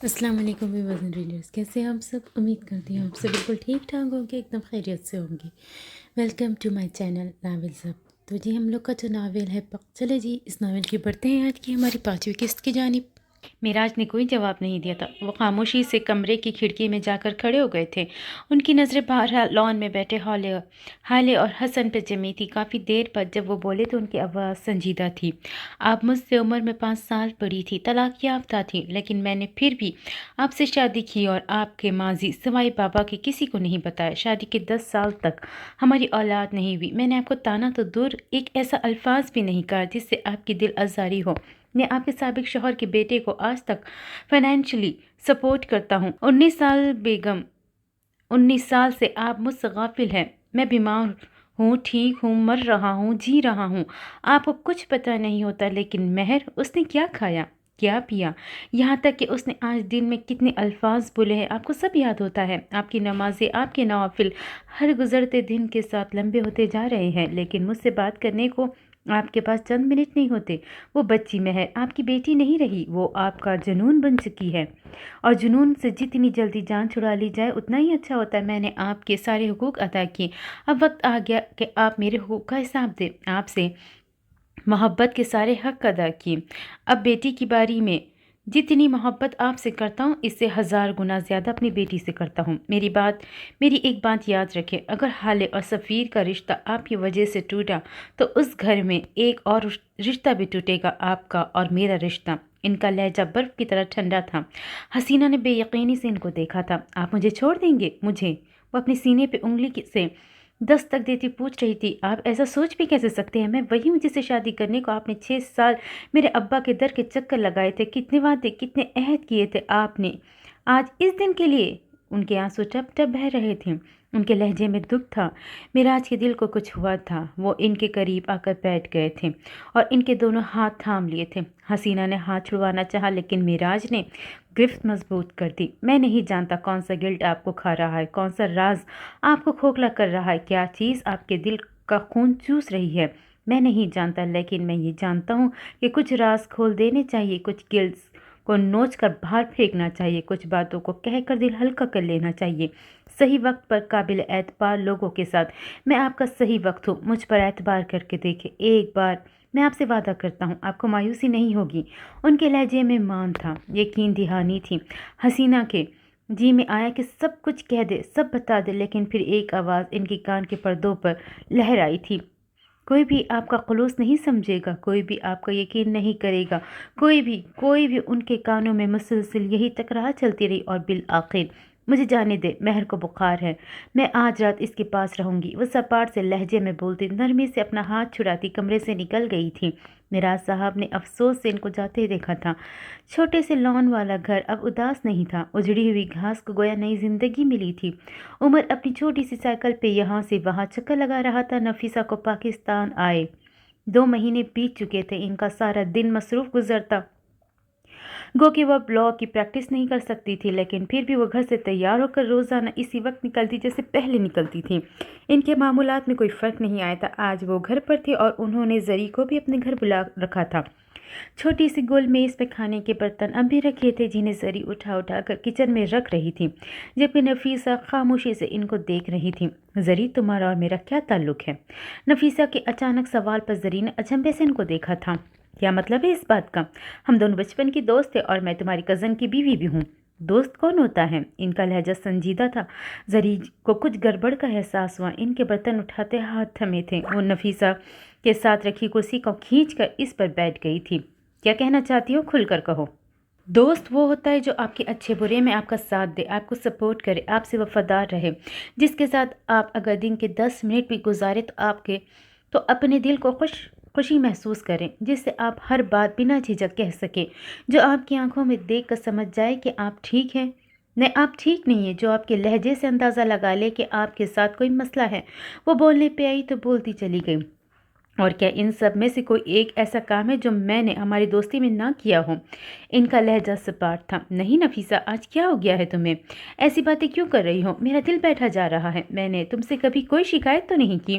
السلام علیکم viewers readers, کیسے ہیں آپ سب؟ امید کرتی ہوں آپ سب بالکل ٹھیک ٹھاک ہوں گے، ایک دم خیریت سے ہوں گے۔ Welcome to my channel novel سب۔ تو جی ہم لوگ کا جو ناول ہے چلے جی اس ناول کی بڑھتے ہیں آج کی ہماری 5ویں قسط کی جانب۔ معراج نے کوئی جواب نہیں دیا تھا، وہ خاموشی سے کمرے کی کھڑکی میں جا کر کھڑے ہو گئے تھے۔ ان کی نظریں باہر لان میں بیٹھے حالے اور حسن پہ جمی تھی۔ کافی دیر بعد جب وہ بولے تو ان کی آواز سنجیدہ تھی۔ آپ مجھ سے عمر میں 5 سال بڑی تھی، طلاق یافتہ تھی، لیکن میں نے پھر بھی آپ سے شادی کی اور آپ کے ماضی سوائے بابا کے کسی کو نہیں بتایا۔ شادی کے 10 سال تک ہماری اولاد نہیں ہوئی۔ میں نے آپ کو تانا تو دور ایک ایسا الفاظ بھی نہیں کہا جس سے آپ کی دل آزاری ہو۔ میں آپ کے سابق شوہر کے بیٹے کو آج تک فائنینشلی سپورٹ کرتا ہوں۔ 19 سال بیگم، 19 سال سے آپ مجھ سے غافل ہیں۔ میں بیمار ہوں، ٹھیک ہوں، مر رہا ہوں، جی رہا ہوں۔ آپ کو کچھ پتہ نہیں ہوتا، لیکن مہر اس نے کیا کھایا، کیا پیا، یہاں تک کہ اس نے آج دن میں کتنے الفاظ بولے ہیں آپ کو سب یاد ہوتا ہے۔ آپ کی نمازیں، آپ کے نوافل ہر گزرتے دن کے ساتھ لمبے ہوتے جا رہے ہیں، لیکن مجھ سے بات کرنے کو آپ کے پاس چند منٹ نہیں ہوتے۔ وہ بچی مہر آپ کی بیٹی نہیں رہی، وہ آپ کا جنون بن چکی ہے، اور جنون سے جتنی جلدی جان چھڑا لی جائے اتنا ہی اچھا ہوتا ہے۔ میں نے آپ کے سارے حقوق ادا کیے، اب وقت آ گیا کہ آپ میرے حقوق کا حساب دیں۔ آپ سے محبت کے سارے حق ادا کیے، اب بیٹی کی باری میں جتنی محبت آپ سے کرتا ہوں اس سے 1000 گنا زیادہ اپنی بیٹی سے کرتا ہوں۔ میری ایک بات یاد رکھیں، اگر حالے اور سفیر کا رشتہ آپ کی وجہ سے ٹوٹا تو اس گھر میں ایک اور رشتہ بھی ٹوٹے گا، آپ کا اور میرا رشتہ۔ ان کا لہجہ برف کی طرح ٹھنڈا تھا۔ حسینہ نے بے یقینی سے ان کو دیکھا تھا۔ آپ مجھے چھوڑ دیں گے؟ مجھے؟ وہ اپنے سینے پہ انگلی سے دستک دیتی پوچھ رہی تھی۔ آپ ایسا سوچ بھی کیسے سکتے ہیں؟ میں وہی ہوں جس سے شادی کرنے کو آپ نے 6 سال میرے ابا کے در کے چکر لگائے تھے، کتنے وعدے، کتنے عہد کیے تھے آپ نے، آج اس دن کے لیے۔ ان کے آنسو ٹپ ٹپ بہہ رہے تھے، ان کے لہجے میں دکھ تھا۔ معراج کے دل کو کچھ ہوا تھا، وہ ان کے قریب آ کر بیٹھ گئے تھے اور ان کے دونوں ہاتھ تھام لیے تھے۔ حسینہ نے ہاتھ چھڑوانا چاہا لیکن معراج نے گرفت مضبوط کر دی۔ میں نہیں جانتا کون سا گلٹ آپ کو کھا رہا ہے، کون سا راز آپ کو کھوکھلا کر رہا ہے، کیا چیز آپ کے دل کا خون چوس رہی ہے، میں نہیں جانتا، لیکن میں یہ جانتا ہوں کہ کچھ راز کھول دینے چاہیے، کچھ گلٹس کو نوچ کر باہر پھینکنا چاہیے، کچھ باتوں کو کہہ کر دل ہلکا کر لینا چاہیے، صحیح وقت پر قابل اعتبار لوگوں کے ساتھ۔ میں آپ کا صحیح وقت ہوں، مجھ پر اعتبار کر کے دیکھیں ایک بار، میں آپ سے وعدہ کرتا ہوں آپ کو مایوسی نہیں ہوگی۔ ان کے لہجے میں مان تھا، یقین دہانی تھی۔ حسینہ کے جی میں آیا کہ سب کچھ کہہ دے، سب بتا دے، لیکن پھر ایک آواز ان کی کان کے پردوں پر لہرائی تھی۔ کوئی بھی آپ کا خلوص نہیں سمجھے گا، کوئی بھی آپ کا یقین نہیں کرے گا، کوئی بھی۔ ان کے کانوں میں مسلسل یہی تکرار چلتی رہی اور بالآخر مجھے جانے دے، مہر کو بخار ہے، میں آج رات اس کے پاس رہوں گی۔ وہ سپاٹ سے لہجے میں بولتی، نرمی سے اپنا ہاتھ چھڑاتی کمرے سے نکل گئی تھی۔ معراج صاحب نے افسوس سے ان کو جاتے دیکھا تھا۔ چھوٹے سے لان والا گھر اب اداس نہیں تھا، اجڑی ہوئی گھاس کو گویا نئی زندگی ملی تھی۔ عمر اپنی چھوٹی سی سائیکل پہ یہاں سے وہاں چکر لگا رہا تھا۔ نفیسہ کو پاکستان آئے 2 مہینے بیت چکے تھے، ان کا سارا دن مصروف گزرتا، گو کہ وہ اب لاء کی پریکٹس نہیں کر سکتی تھی، لیکن پھر بھی وہ گھر سے تیار ہو کر روزانہ اسی وقت نکلتی جیسے پہلے نکلتی تھی۔ ان کے معمولات میں کوئی فرق نہیں آیا تھا۔ آج وہ گھر پر تھی اور انہوں نے زری کو بھی اپنے گھر بلا رکھا تھا۔ چھوٹی سی گول میز پہ کھانے کے برتن اب بھی رکھے تھے جنہیں زری اٹھا کر کچن میں رکھ رہی تھی، جبکہ نفیسہ خاموشی سے ان کو دیکھ رہی تھی۔ زری تمہارا اور میرا کیا تعلق ہے؟ نفیسہ کے اچانک سوال پر زری نے اچنبے سے ان کو دیکھا تھا۔ کیا مطلب ہے اس بات کا؟ ہم دونوں بچپن کی دوست تھے اور میں تمہاری کزن کی بیوی بھی ہوں۔ دوست کون ہوتا ہے؟ ان کا لہجہ سنجیدہ تھا۔ زری کو کچھ گڑبڑ کا احساس ہوا، ان کے برتن اٹھاتے ہاتھ تھمے تھے۔ وہ نفیسہ کے ساتھ رکھی کرسی کو کھینچ کر اس پر بیٹھ گئی تھی۔ کیا کہنا چاہتی ہو؟ کھل کر کہو۔ دوست وہ ہوتا ہے جو آپ کے اچھے برے میں آپ کا ساتھ دے، آپ کو سپورٹ کرے، آپ سے وفادار رہے، جس کے ساتھ آپ اگر دن کے 10 منٹ بھی گزارے تو اپنے دل کو خوشی محسوس کریں، جس سے آپ ہر بات بنا جھجک کہہ سکیں، جو آپ کی آنکھوں میں دیکھ کر سمجھ جائے کہ آپ ٹھیک ہیں، نہیں آپ ٹھیک نہیں ہیں، جو آپ کے لہجے سے اندازہ لگا لے کہ آپ کے ساتھ کوئی مسئلہ ہے۔ وہ بولنے پہ آئی تو بولتی چلی گئی، اور کیا ان سب میں سے کوئی ایک ایسا کام ہے جو میں نے ہماری دوستی میں نہ کیا ہو؟ ان کا لہجہ سپاٹ تھا۔ نہیں نفیسہ، آج کیا ہو گیا ہے تمہیں؟ ایسی باتیں کیوں کر رہی ہو؟ میرا دل بیٹھا جا رہا ہے، میں نے تم سے کبھی کوئی شکایت تو نہیں کی؟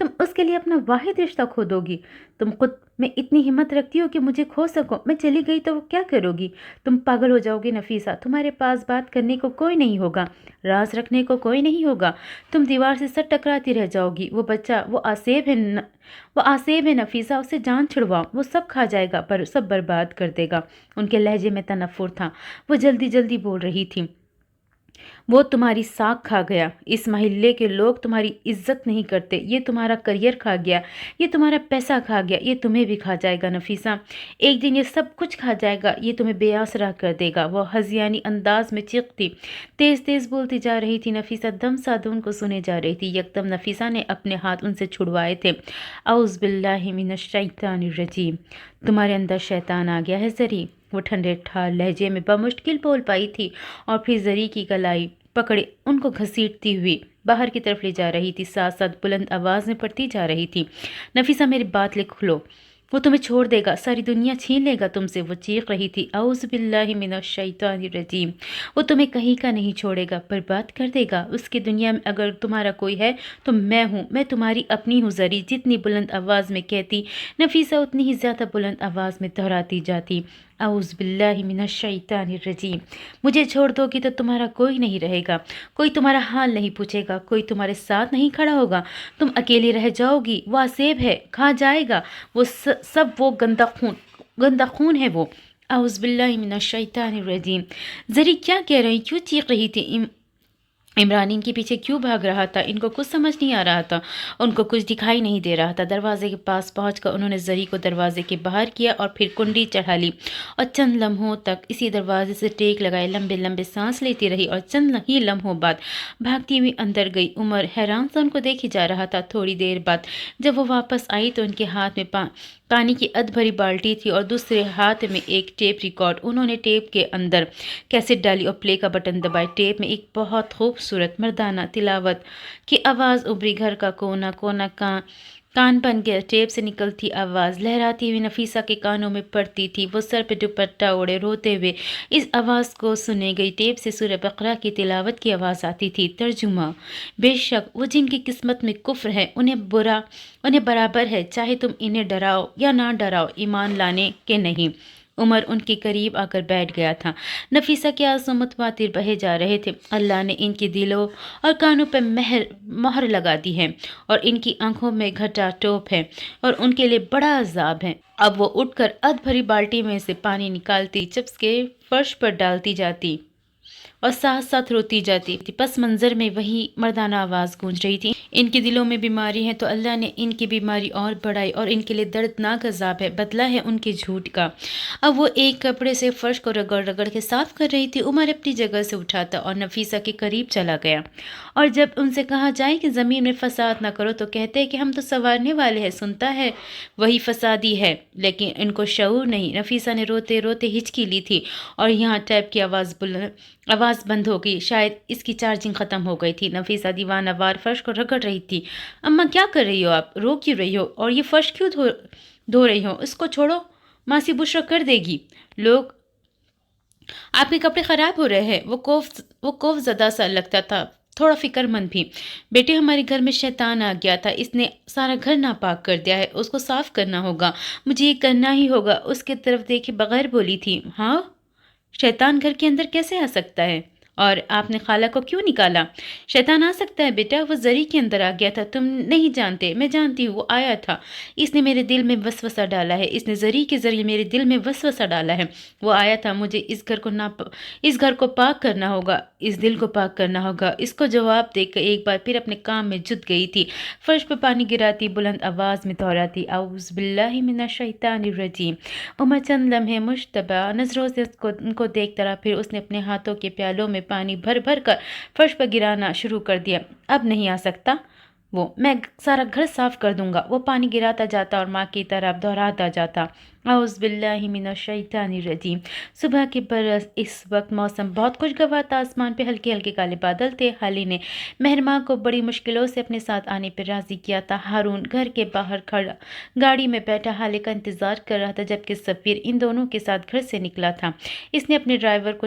تم اس کے لیے اپنا واحد رشتہ کھو دو گی؟ تم خود میں اتنی ہمت رکھتی ہو کہ مجھے کھو سکو؟ میں چلی گئی تو کیا کرو گی؟ تم پاگل ہو جاؤ گی نفیسہ، تمہارے پاس بات کرنے کو کوئی نہیں ہوگا، راز رکھنے کو کوئی نہیں ہوگا، تم دیوار سے سر ٹکراتی رہ جاؤ گی۔ وہ بچہ وہ آسیب ہے نفیسہ، اسے جان چھڑواؤ، وہ سب کھا جائے گا، پر سب برباد کر دے گا۔ ان کے لہجے میں تنفر تھا، وہ جلدی جلدی بول رہی تھی۔ وہ تمہاری ساکھ کھا گیا، اس محلے کے لوگ تمہاری عزت نہیں کرتے، یہ تمہارا کریئر کھا گیا، یہ تمہارا پیسہ کھا گیا، یہ تمہیں بھی کھا جائے گا نفیسہ، ایک دن یہ سب کچھ کھا جائے گا، یہ تمہیں بے آسرا کر دے گا۔ وہ ہذیانی انداز میں چیختی، تیز تیز بولتی جا رہی تھی، نفیسہ دم سادھ ان کو سنے جا رہی تھی۔ یکدم نفیسہ نے اپنے ہاتھ ان سے چھڑوائے تھے۔ اعوذ باللہ من الشیطان الرجیم، تمہارے اندر شیطان آ گیا ہے زری، وہ ٹھنڈے ٹھار لہجے میں بمشکل بول پائی تھی، اور پھر زری کی کلائی پکڑے ان کو گھسیٹتی ہوئی باہر کی طرف لے جا رہی تھی، ساتھ ساتھ بلند آواز میں پڑھتی جا رہی تھی، نفیسہ میری بات لکھ لو، وہ تمہیں چھوڑ دے گا، ساری دنیا چھین لے گا تم سے۔ وہ چیخ رہی تھی، اعوذ باللہ من الشیطان الرجیم، وہ تمہیں کہیں کا نہیں چھوڑے گا، برباد کر دے گا۔ اس کی دنیا میں اگر تمہارا کوئی ہے تو میں ہوں، میں تمہاری اپنی ہوں زری۔ جتنی بلند آواز میں کہتی نفیسہ اتنی ہی زیادہ بلند آواز میں دہراتی جاتی، اعوذ باللہ من الشیطان الرجیم، مجھے چھوڑ دو گی تو تمہارا کوئی نہیں رہے گا، کوئی تمہارا حال نہیں پوچھے گا، کوئی تمہارے ساتھ نہیں کھڑا ہوگا، تم اکیلی رہ جاؤ گی، وہ آسیب ہے، کھا جائے گا، وہ سب، وہ گندا خون ہے وہ۔ اعوذ باللہ من الشیطان الرجیم، زری کیا کہہ رہی، کیوں چیخ رہی تھی؟ عمران ان کے پیچھے کیوں بھاگ رہا تھا؟ ان کو کچھ سمجھ نہیں آ رہا تھا، ان کو کچھ دکھائی نہیں دے رہا تھا۔ دروازے کے پاس پہنچ کر انہوں نے زری کو دروازے کے باہر کیا اور پھر کنڈی چڑھا لی، اور چند لمحوں تک اسی دروازے سے ٹیک لگائے لمبے لمبے سانس لیتی رہی، اور چند ہی لمحوں بعد بھاگتی ہوئی اندر گئی۔ عمر حیران سا ان کو دیکھے جا رہا تھا۔ تھوڑی دیر بعد جب وہ واپس آئی تو ان کے ہاتھ میں پانی کی ادھ بھری بالٹی تھی اور دوسرے ہاتھ میں ایک ٹیپ ریکارڈ۔ انہوں نے ٹیپ کے اندر کیسٹ ڈالی اور پلے کا بٹن دبایا۔ ٹیپ میں ایک بہت خوبصورت مردانہ تلاوت کی آواز ابھری، گھر کا کونا کونا کان بن گیا۔ ٹیپ سے نکلتی آواز لہراتی ہوئی نفیسہ کے کانوں میں پڑتی تھی، وہ سر پہ دوپٹہ اوڑھے روتے ہوئے اس آواز کو سنے گئی۔ ٹیپ سے سورہ بقرہ کی تلاوت کی آواز آتی تھی۔ ترجمہ: بے شک وہ جن کی قسمت میں کفر ہے انہیں برابر ہے، چاہے تم انہیں ڈراؤ یا نہ ڈراؤ، ایمان لانے کے نہیں۔ عمر ان کے قریب آ کر بیٹھ گیا تھا۔ نفیسہ کے آنسو متواتر بہے جا رہے تھے۔ اللہ نے ان کے دلوں اور کانوں پر مہر لگا دی ہے، اور ان کی آنکھوں میں گھٹا ٹوپ ہے، اور ان کے لیے بڑا عذاب ہے۔ اب وہ اٹھ کر ادھ بھری بالٹی میں سے پانی نکالتی، چپس کے فرش پر ڈالتی جاتی اور ساتھ ساتھ روتی جاتی۔ پس منظر میں وہی مردانہ آواز گونج رہی تھی، ان کے دلوں میں بیماری ہے تو اللہ نے ان کی بیماری اور بڑھائی، اور ان کے لیے دردناک عذاب ہے، بدلہ ہے ان کے جھوٹ کا۔ اب وہ ایک کپڑے سے فرش کو رگڑ رگڑ کے صاف کر رہی تھی۔ عمر اپنی جگہ سے اٹھاتا اور نفیسہ کے قریب چلا گیا، اور جب ان سے کہا جائے کہ زمین میں فساد نہ کرو تو کہتے ہیں کہ ہم تو سنوارنے والے ہیں، سنتا ہے وہی فسادی ہے، لیکن ان کو شعور نہیں۔ نفیسہ نے روتے روتے ہچکی لی تھی، اور یہاں ٹیپ کی آواز بند ہو گئی، شاید اس کی چارجنگ ختم ہو گئی تھی۔ نفیسہ دیوانہ وار فرش کو رگڑ رہی تھی۔ اماں کیا کر رہی ہو آپ؟ رو کیوں رہی ہو؟ اور یہ فرش کیوں دھو رہی ہو؟ اس کو چھوڑو، ماسی بشرا کر دے گی، لوگ آپ کے کپڑے خراب ہو رہے ہیں۔ وہ خوف زدہ سا لگتا تھا، تھوڑا فکر مند بھی۔ بیٹے ہمارے گھر میں شیطان آ گیا تھا، اس نے سارا گھر ناپاک کر دیا ہے، اس کو صاف کرنا ہوگا، مجھے یہ کرنا ہی ہوگا۔ اس کے طرف دیکھے بغیر بولی تھی، ہاں شیطان گھر کے اندر کیسے آ سکتا ہے؟ اور آپ نے خالہ کو کیوں نکالا؟ شیطان آ سکتا ہے بیٹا، وہ زری کے اندر آ گیا تھا، تم نہیں جانتے، میں جانتی ہوں، وہ آیا تھا، اس نے میرے دل میں وسوسہ ڈالا ہے، اس نے زری کے ذریعے میرے دل میں وسوسہ ڈالا ہے، وہ آیا تھا، مجھے اس گھر کو پاک کرنا ہوگا، اس دل کو پاک کرنا ہوگا۔ اس کو جواب دے کر ایک بار پھر اپنے کام میں جٹ گئی تھی، فرش پہ پانی گراتی، بلند آواز میں دہراتی، اعوذ باللہ من الشیطان الرجیم۔ عمر چند لمحے مشتبہ نظروں سے ان کو دیکھتا رہا، پھر اس نے اپنے ہاتھوں کے پیالوں میں پانی بھر بھر کر فرش پر گرانا شروع کر دیا۔ اب نہیں آ سکتا وہ، میں سارا گھر صاف کر دوں گا۔ وہ پانی گراتا جاتا اور ماں کی طرف دہراتا جاتا، اعوذ باللہ من الشیطان الرجیم۔ صبح کے برس اس وقت موسم بہت خوشگوار تھا، آسمان پہ ہلکے ہلکے کالے بادل تھے۔ حالی نے مہرماں کو بڑی مشکلوں سے اپنے ساتھ آنے پر راضی کیا تھا۔ ہارون گھر کے باہر کھڑا گاڑی میں بیٹھا حالے کا انتظار کر رہا تھا، جبکہ سفیر ان دونوں کے ساتھ گھر سے نکلا تھا۔ اس نے اپنے ڈرائیور کو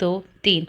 2 3।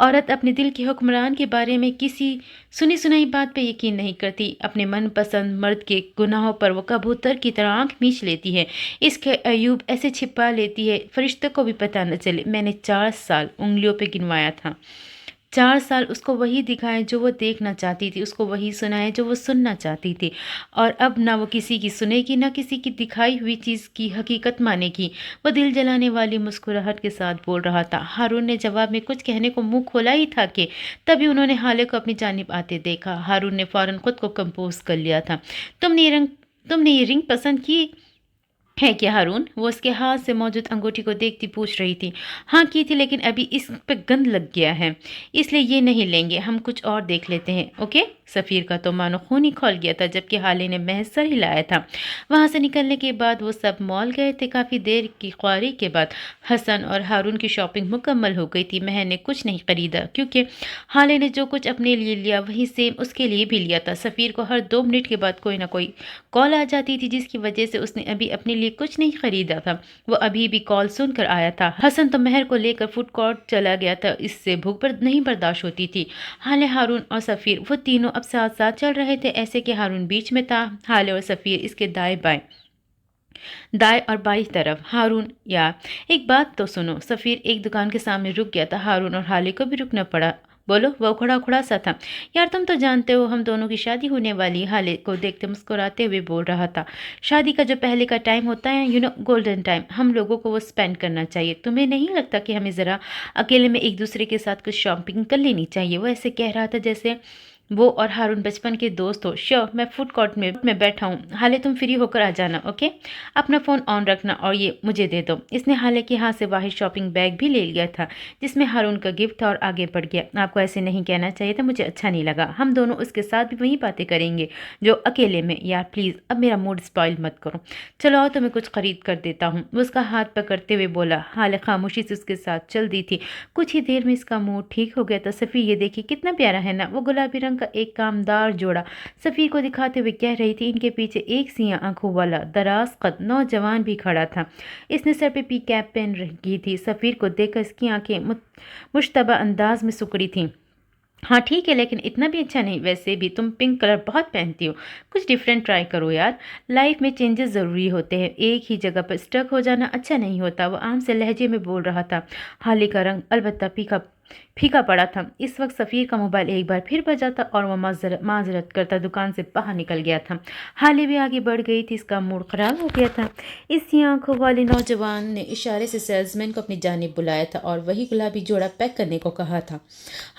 عورت اپنے دل کے حکمران کے بارے میں کسی سنی سنائی بات پہ یقین نہیں کرتی، اپنے من پسند مرد کے گناہوں پر وہ کبوتر کی طرح آنکھ میچ لیتی ہے، اس کے عیوب ایسے چھپا لیتی ہے فرشتوں کو بھی پتہ نہ چلے۔ میں نے 4 سال انگلیوں پہ گنوایا تھا، 4 سال اس کو وہی دکھایا جو وہ دیکھنا چاہتی تھی، اس کو وہی سنایا جو وہ سننا چاہتی تھی، اور اب نہ وہ کسی کی سنے گی نہ کسی کی دکھائی ہوئی چیز کی حقیقت مانے گی۔ وہ دل جلانے والی مسکراہٹ کے ساتھ بول رہا تھا۔ ہارون نے جواب میں کچھ کہنے کو منہ کھولا ہی تھا کہ تبھی انہوں نے حالے کو اپنی جانب آتے دیکھا۔ ہارون نے فوراً خود کو کمپوز کر لیا تھا۔ تم نے یہ رنگ پسند کی ہے کیا ہارون؟ وہ اس کے ہاتھ سے موجود انگوٹھی کو دیکھتی پوچھ رہی تھی۔ ہاں کی تھی، لیکن ابھی اس پہ گند لگ گیا ہے، اس لیے یہ نہیں لیں گے، ہم کچھ اور دیکھ لیتے ہیں، اوکے؟ سفیر کا تو مانو خون ہی کھول گیا تھا، جبکہ حالے نے محض سر ہلایا تھا۔ وہاں سے نکلنے کے بعد وہ سب مال گئے تھے۔ کافی دیر کی خواری کے بعد حسن اور ہارون کی شاپنگ مکمل ہو گئی تھی۔ مہر نے کچھ نہیں خریدا کیونکہ حالے نے جو کچھ اپنے لیے لیا وہی سیم اس کے لیے بھی لیا تھا۔ سفیر کو ہر 2 منٹ کے بعد کوئی نہ کوئی کال آ جاتی تھی، جس کی وجہ سے اس نے ابھی اپنے لیے کچھ نہیں خریدا تھا۔ وہ ابھی بھی کال سن کر آیا تھا۔ حسن تو مہر کو لے کر فوڈ کورٹ چلا گیا تھا، اس سے بھوک نہیں برداشت ہوتی تھی۔ حالے، ہارون اور سفیر وہ تینوں اب ساتھ ساتھ چل رہے تھے، ایسے کہ ہارون بیچ میں تھا، حالے اور سفیر اس کے دائیں اور بائیں طرف۔ ہارون، یار ایک بات تو سنو۔ سفیر ایک دکان کے سامنے رک گیا تھا، ہارون اور حالے کو بھی رکنا پڑا۔ بولو، وہ کھڑا سا تھا۔ یار تم تو جانتے ہو ہم دونوں کی شادی ہونے والی، حالے کو دیکھتے مسکراتے ہوئے بول رہا تھا۔ شادی کا جو پہلے کا ٹائم ہوتا ہے، گولڈن ٹائم، ہم لوگوں کو وہ سپینڈ کرنا چاہیے۔ تمہیں نہیں لگتا کہ ہمیں ذرا اکیلے میں ایک دوسرے کے ساتھ کچھ شاپنگ کر لینی چاہیے؟ وہ ایسے کہہ رہا تھا جیسے وہ اور ہارون بچپن کے دوست ہو۔ شیور، میں فوڈ کورٹ میں بیٹھا ہوں، حالے تم فری ہو کر آ جانا، اوکے؟ اپنا فون آن رکھنا اور یہ مجھے دے دو۔ اس نے حالے کے ہاتھ سے واحد شاپنگ بیگ بھی لے لیا تھا جس میں ہارون کا گفٹ تھا اور آگے بڑھ گیا۔ آپ کو ایسے نہیں کہنا چاہیے تھا، مجھے اچھا نہیں لگا۔ ہم دونوں اس کے ساتھ بھی وہی باتیں کریں گے جو اکیلے میں۔ یار پلیز اب میرا موڈ اسپائل مت کرو، چلو آؤ تمہیں کچھ خرید کر دیتا ہوں، وہ اس کا ہاتھ پکڑتے ہوئے بولا۔ حالے خاموشی سے اس کے ساتھ چل دی تھی۔ کچھ ہی دیر میں اس کا موڈ ٹھیک ہو گیا تھا۔ سفیر، یہ دیکھیے کتنا پیارا ہے نا؟ وہ گلابی رنگ کا ایک کامدار جوڑا سفیر کو دکھاتے ہوئے کہہ رہی تھی۔ ان کے پیچھے ایک سیاہ آنکھوں والا دراز قد نوجوان بھی کھڑا تھا، اس نے سر پہ پی کیپ پہن رکھی تھی۔ سفیر کو دیکھ کر اس کی آنکھیں مشتبہ انداز میں سکڑی تھیں۔ ہاں ٹھیک ہے، لیکن اتنا بھی اچھا نہیں، ویسے بھی تم پنک کلر بہت پہنتی ہو، کچھ ڈیفرنٹ ٹرائی کرو یار، لائف میں چینجز ضروری ہوتے ہیں، ایک ہی جگہ پر اسٹک ہو جانا اچھا نہیں ہوتا۔ وہ عام سے لہجے میں بول رہا تھا۔ حالے کا رنگ البتہ پھیکا پڑا تھا۔ اس وقت سفیر کا موبائل ایک بار پھر بجا تھا اور وہ معذرت کرتا دکان سے باہر نکل گیا تھا۔ حالے بھی آگے بڑھ گئی تھی، اس کا موڈ خراب ہو گیا تھا۔ اس سیاہ آنکھوں والے نوجوان نے اشارے سے سیلز مین کو اپنی جانب بلایا تھا اور وہی گلابی جوڑا پیک کرنے کو کہا تھا۔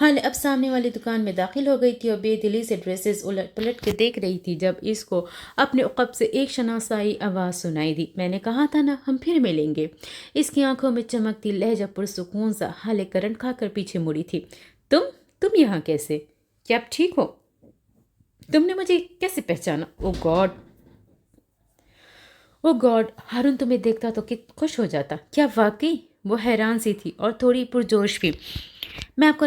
حالے اب سامنے والی دکان میں داخل ہو گئی تھی اور بے دلی سے ڈریسز الٹ پلٹ کے دیکھ رہی تھی جب اس کو اپنے عقب سے ایک شناسائی آواز سنائی دی۔ میں نے کہا تھا نا ہم پھر ملیں گے۔ اس کی آنکھوں میں چمکتی لہجہ پرسکون سا۔ حالے کرنٹ کھا کر پیچھے مڑی تھی۔ تم یہاں کیسے؟ کیا آپ ٹھیک ہو؟ تم نے مجھے کیسے پہچانا؟ او گاڈ، ہارون تمہیں دیکھتا تو خوش ہو جاتا۔ کیا واقعی؟ وہ حیران سی تھی اور تھوڑی پرجوش بھی۔ میں آپ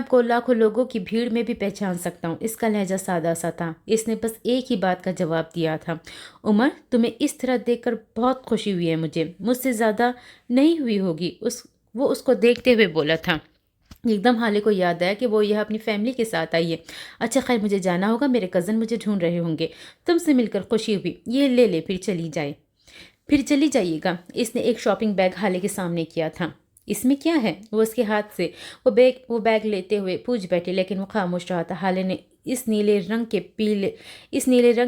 کو لاکھوں لوگوں کی بھیڑ میں بھی پہچان سکتا ہوں۔ اس کا لہجہ سادہ سا تھا۔ اس نے بس ایک ہی بات کا جواب دیا تھا۔ عمر، تمہیں اس طرح دیکھ کر بہت خوشی ہوئی ہے مجھ سے زیادہ نہیں ہوئی ہوگی۔ وہ اس کو دیکھتے ہوئے بولا تھا۔ ایک دم حالے کو یاد آیا کہ وہ یہ اپنی فیملی کے ساتھ آئی ہے۔ اچھا خیر، مجھے جانا ہوگا، میرے کزن مجھے ڈھونڈ رہے ہوں گے۔ تم سے مل کر خوشی ہوئی، یہ لے پھر چلی جائیے گا۔ اس نے ایک شاپنگ بیگ حالے کے سامنے کیا تھا۔ اس میں کیا ہے؟ وہ اس کے ہاتھ سے وہ بیگ لیتے ہوئے پوچھ بیٹھے، لیکن وہ خاموش رہا تھا۔ حالے نے اس نیلے رنگ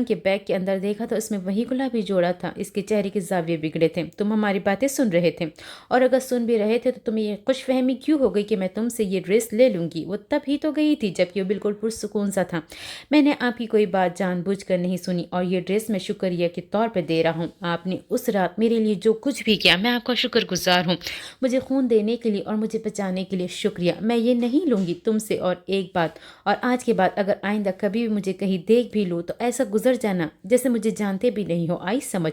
کے بیگ کے اندر دیکھا تو اس میں وہی گلابی جوڑا تھا۔ اس کے چہرے کے زاویے بگڑے تھے۔ تم ہماری باتیں سن رہے تھے، اور اگر سن بھی رہے تھے تو تمہیں یہ خوش فہمی کیوں ہو گئی کہ میں تم سے یہ ڈریس لے لوں گی؟ وہ تب ہی تو گئی تھی جبکہ وہ بالکل پرسکون سا تھا۔ میں نے آپ کی کوئی بات جان بوجھ کر نہیں سنی، اور یہ ڈریس میں شکریہ کے طور پہ دے رہا ہوں۔ آپ نے اس رات میرے لیے جو کچھ بھی کیا، میں آپ کا شکر گزار ہوں۔ مجھے خون دینے کے لیے اور مجھے بچانے کے لیے شکریہ۔ میں یہ نہیں لوں گی تم سے۔ اور ایک بات، اور آج کے بعد اگر آئندہ کبھی بھی مجھے کہیں دیکھ بھی لو تو ایسا گزر جانا جیسے مجھے جانتے بھی نہیں ہو، آئی سمجھ؟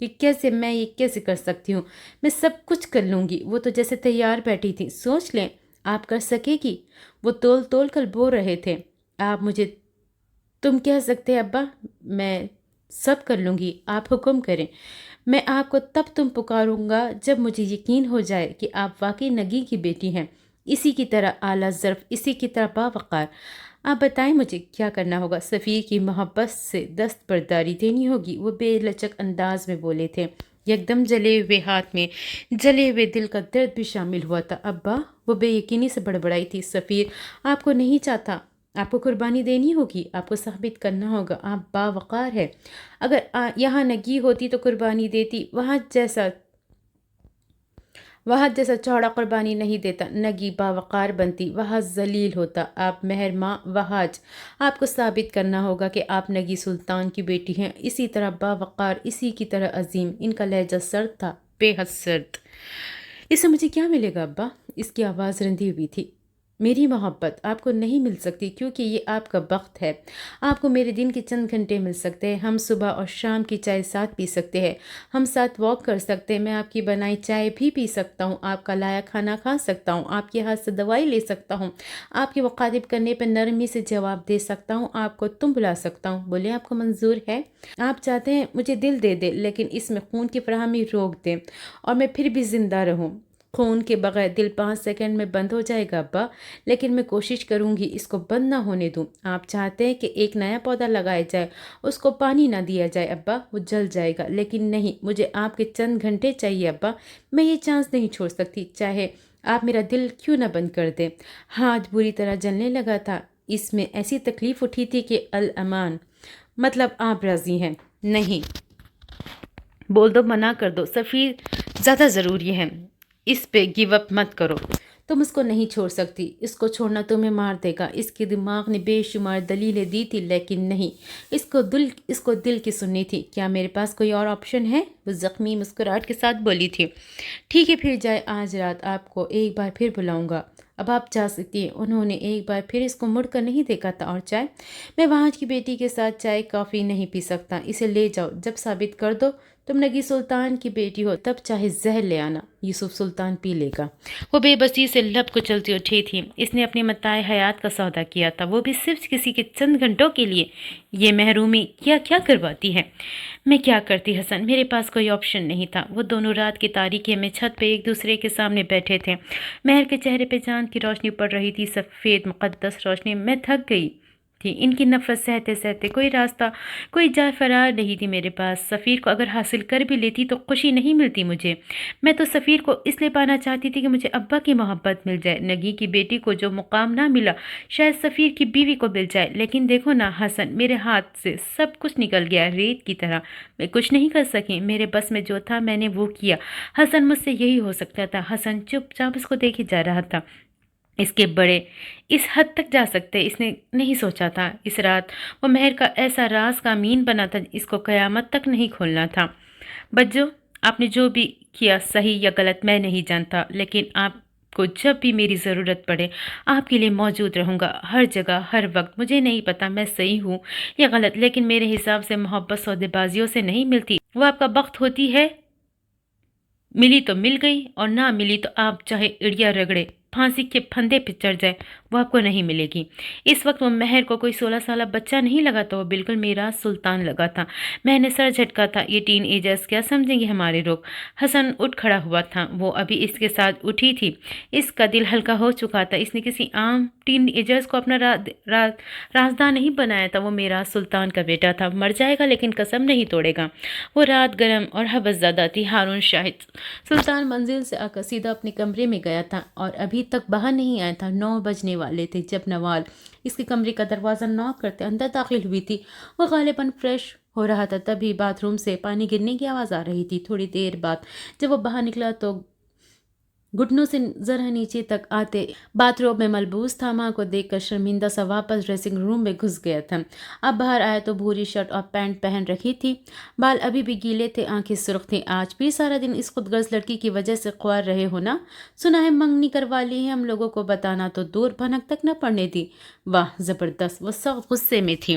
کہ کیسے میں یہ کیسے کر سکتی ہوں، میں سب کچھ کر لوں گی۔ وہ تو جیسے تیار بیٹھی تھی، سوچ لیں آپ کر سکے گی؟ وہ تول تول کر بول رہے تھے۔ آپ مجھے تم کہہ سکتے ہیں ابا، میں سب کر لوں گی، آپ حکم کریں۔ میں آپ کو تب تم پکاروں گا جب مجھے یقین ہو جائے کہ آپ واقعی نگی کی بیٹی ہیں، اسی کی طرح اعلیٰ ظرف، اسی کی طرح باوقار۔ آپ بتائیں مجھے کیا کرنا ہوگا؟ سفیر کی محبت سے دستبرداری دینی ہوگی، وہ بے لچک انداز میں بولے تھے۔ یکدم جلے ہوئے ہاتھ میں جلے ہوئے دل کا درد بھی شامل ہوا تھا۔ ابا، وہ بے یقینی سے بڑبڑائی تھی، سفیر آپ کو نہیں چاہتا، آپ کو قربانی دینی ہوگی، آپ کو ثابت کرنا ہوگا آپ باوقار ہے۔ اگر یہاں نگی ہوتی تو قربانی دیتی، وہاں جیسا چوڑا قربانی نہیں دیتا، نگی باوقار بنتی، وہاں ذلیل ہوتا۔ آپ مہر ماں وہاج، آپ کو ثابت کرنا ہوگا کہ آپ نگی سلطان کی بیٹی ہیں، اسی طرح باوقار، اسی کی طرح عظیم۔ ان کا لہجہ سرد تھا، بے حد سرد۔ اس سے مجھے کیا ملے گا ابا؟ اس کی آواز رندی ہوئی تھی۔ میری محبت آپ کو نہیں مل سکتی کیونکہ یہ آپ کا بخت ہے۔ آپ کو میرے دن کے چند گھنٹے مل سکتے ہیں، ہم صبح اور شام کی چائے ساتھ پی سکتے ہیں، ہم ساتھ واک کر سکتے ہیں، میں آپ کی بنائی چائے بھی پی سکتا ہوں، آپ کا لایا کھانا کھا سکتا ہوں، آپ کے ہاتھ سے دوائی لے سکتا ہوں، آپ کے مخاطب کرنے پر نرمی سے جواب دے سکتا ہوں، آپ کو تم بلا سکتا ہوں۔ بولے آپ کو منظور ہے؟ آپ چاہتے ہیں مجھے دل دے دے لیکن اس میں خون کی فراہمی روک دیں اور میں پھر بھی زندہ رہوں؟ خون کے بغیر دل 5 سیکنڈ میں بند ہو جائے گا ابا، لیکن میں کوشش کروں گی اس کو بند نہ ہونے دوں۔ آپ چاہتے ہیں کہ ایک نیا پودا لگایا جائے، اس کو پانی نہ دیا جائے ابا، وہ جل جائے گا، لیکن نہیں، مجھے آپ کے چند گھنٹے چاہیے ابا، میں یہ چانس نہیں چھوڑ سکتی، چاہے آپ میرا دل کیوں نہ بند کر دیں۔ ہاتھ بری طرح جلنے لگا تھا، اس میں ایسی تکلیف اٹھی تھی کہ الامان، مطلب آپ راضی ہیں؟ نہیں، بول دو، منع کر دو، سفیر زیادہ ضروری ہے، اس پہ گیو اپ مت کرو۔ تم اس کو نہیں چھوڑ سکتی، اس کو چھوڑنا تمہیں مار دے گا۔ اس کے دماغ نے بے شمار دلیلیں دی تھی لیکن نہیں، اس کو دل کی سننی تھی۔ کیا میرے پاس کوئی اور آپشن ہے؟ وہ زخمی مسکراہٹ کے ساتھ بولی تھی۔ ٹھیک ہے، پھر جائے، آج رات آپ کو ایک بار پھر بلاؤں گا، اب آپ جا سکتی ہیں۔ انہوں نے ایک بار پھر اس کو مڑ کر نہیں دیکھا تھا۔ اور چائے؟ میں وہاں کی بیٹی کے ساتھ چائے کافی نہیں پی سکتا، اسے لے جاؤ، جب ثابت کر دو تم نگی سلطان کی بیٹی ہو تب چاہے زہر لے آنا، یوسف سلطان پی لے گا۔ وہ بے بسی سے لب کچلتی اٹھی تھی، اس نے اپنی متاع حیات کا سودا کیا تھا، وہ بھی صرف کسی کے چند گھنٹوں کے لیے۔ یہ محرومی کیا کرواتی ہے؟ میں کیا کرتی حسن، میرے پاس کوئی آپشن نہیں تھا۔ وہ دونوں رات کی تاریکی میں چھت پہ ایک دوسرے کے سامنے بیٹھے تھے، مہر کے چہرے پہ چاند کی روشنی پڑ رہی تھی، سفید مقدس روشنی۔ میں تھک گئی تھی ان کی نفرت سہتے سہتے، کوئی راستہ، کوئی جائے فرار نہیں تھی میرے پاس۔ سفیر کو اگر حاصل کر بھی لیتی تو خوشی نہیں ملتی مجھے، میں تو سفیر کو اس لیے پانا چاہتی تھی کہ مجھے ابا کی محبت مل جائے، نگی کی بیٹی کو جو مقام نہ ملا شاید سفیر کی بیوی کو مل جائے۔ لیکن دیکھو نا حسن، میرے ہاتھ سے سب کچھ نکل گیا ریت کی طرح، میں کچھ نہیں کر سکی، میرے بس میں جو تھا میں نے وہ کیا۔ حسن، مجھ سے یہی ہو سکتا تھا۔ حسن چپ چاپ اس کو دیکھے جا رہا تھا، اس کے بڑے اس حد تک جا سکتے اس نے نہیں سوچا تھا۔ اس رات وہ مہر کا ایسا راز کا امین بنا تھا اس کو قیامت تک نہیں کھولنا تھا۔ بجو، آپ نے جو بھی کیا صحیح یا غلط میں نہیں جانتا، لیکن آپ کو جب بھی میری ضرورت پڑے آپ کے لیے موجود رہوں گا، ہر جگہ ہر وقت۔ مجھے نہیں پتا میں صحیح ہوں یا غلط، لیکن میرے حساب سے محبت سودے بازیوں سے نہیں ملتی، وہ آپ کا بخت ہوتی ہے، ملی تو مل گئی اور نہ ملی تو آپ چاہے اڑیا رگڑے پھانسی کے پھندے پہ چڑھ جائے، وہ آپ کو نہیں ملے گی۔ اس وقت وہ مہر کو کوئی 16 سالہ بچہ نہیں لگا تھا، وہ بالکل میرا سلطان لگا تھا۔ مہر نے سر جھٹکا تھا، یہ ٹین ایجرز کیا سمجھیں گے ہمارے لوگ؟ حسن اٹھ کھڑا ہوا تھا، وہ ابھی اس کے ساتھ اٹھی تھی، اس کا دل ہلکا ہو چکا تھا، اس نے کسی عام ٹین ایجرز کو اپنا رازدار نہیں بنایا تھا، وہ میرا سلطان کا بیٹا تھا، مر جائے گا لیکن قسم نہیں توڑے گا۔ وہ رات گرم اور حبس زدہ تھی۔ ہارون شاہد سلطان منزل سے آ کر سیدھا اپنے کمرے میں گیا تھا اور ابھی تک باہر نہیں آیا تھا۔ 9 بجنے والے تھے جب نوال اس کے کمرے کا دروازہ نوک کرتے اندر داخل ہوئی تھی۔ وہ غالباً فریش ہو رہا تھا، تبھی باتھ روم سے پانی گرنے کی آواز آ رہی تھی۔ تھوڑی دیر بعد جب وہ باہر نکلا تو گھٹنوں سے ذرا نیچے تک آتے باتھ روم میں ملبوس تھا، ماں کو دیکھ کر شرمندہ سا واپس ڈریسنگ روم میں گھس گیا تھا۔ اب باہر آیا تو بھوری شرٹ اور پینٹ پہن رکھی تھی، بال ابھی بھی گیلے تھے، آنکھیں سرخ تھیں۔ آج بھی سارا دن اس خود غرض لڑکی کی وجہ سے خوار رہے ہو نا؟ سنا ہے منگنی کروا لی ہے، ہم لوگوں کو بتانا تو دور بھنک تک نہ پڑنے دی۔ واہ زبردست! وہ سخت غصے میں تھی۔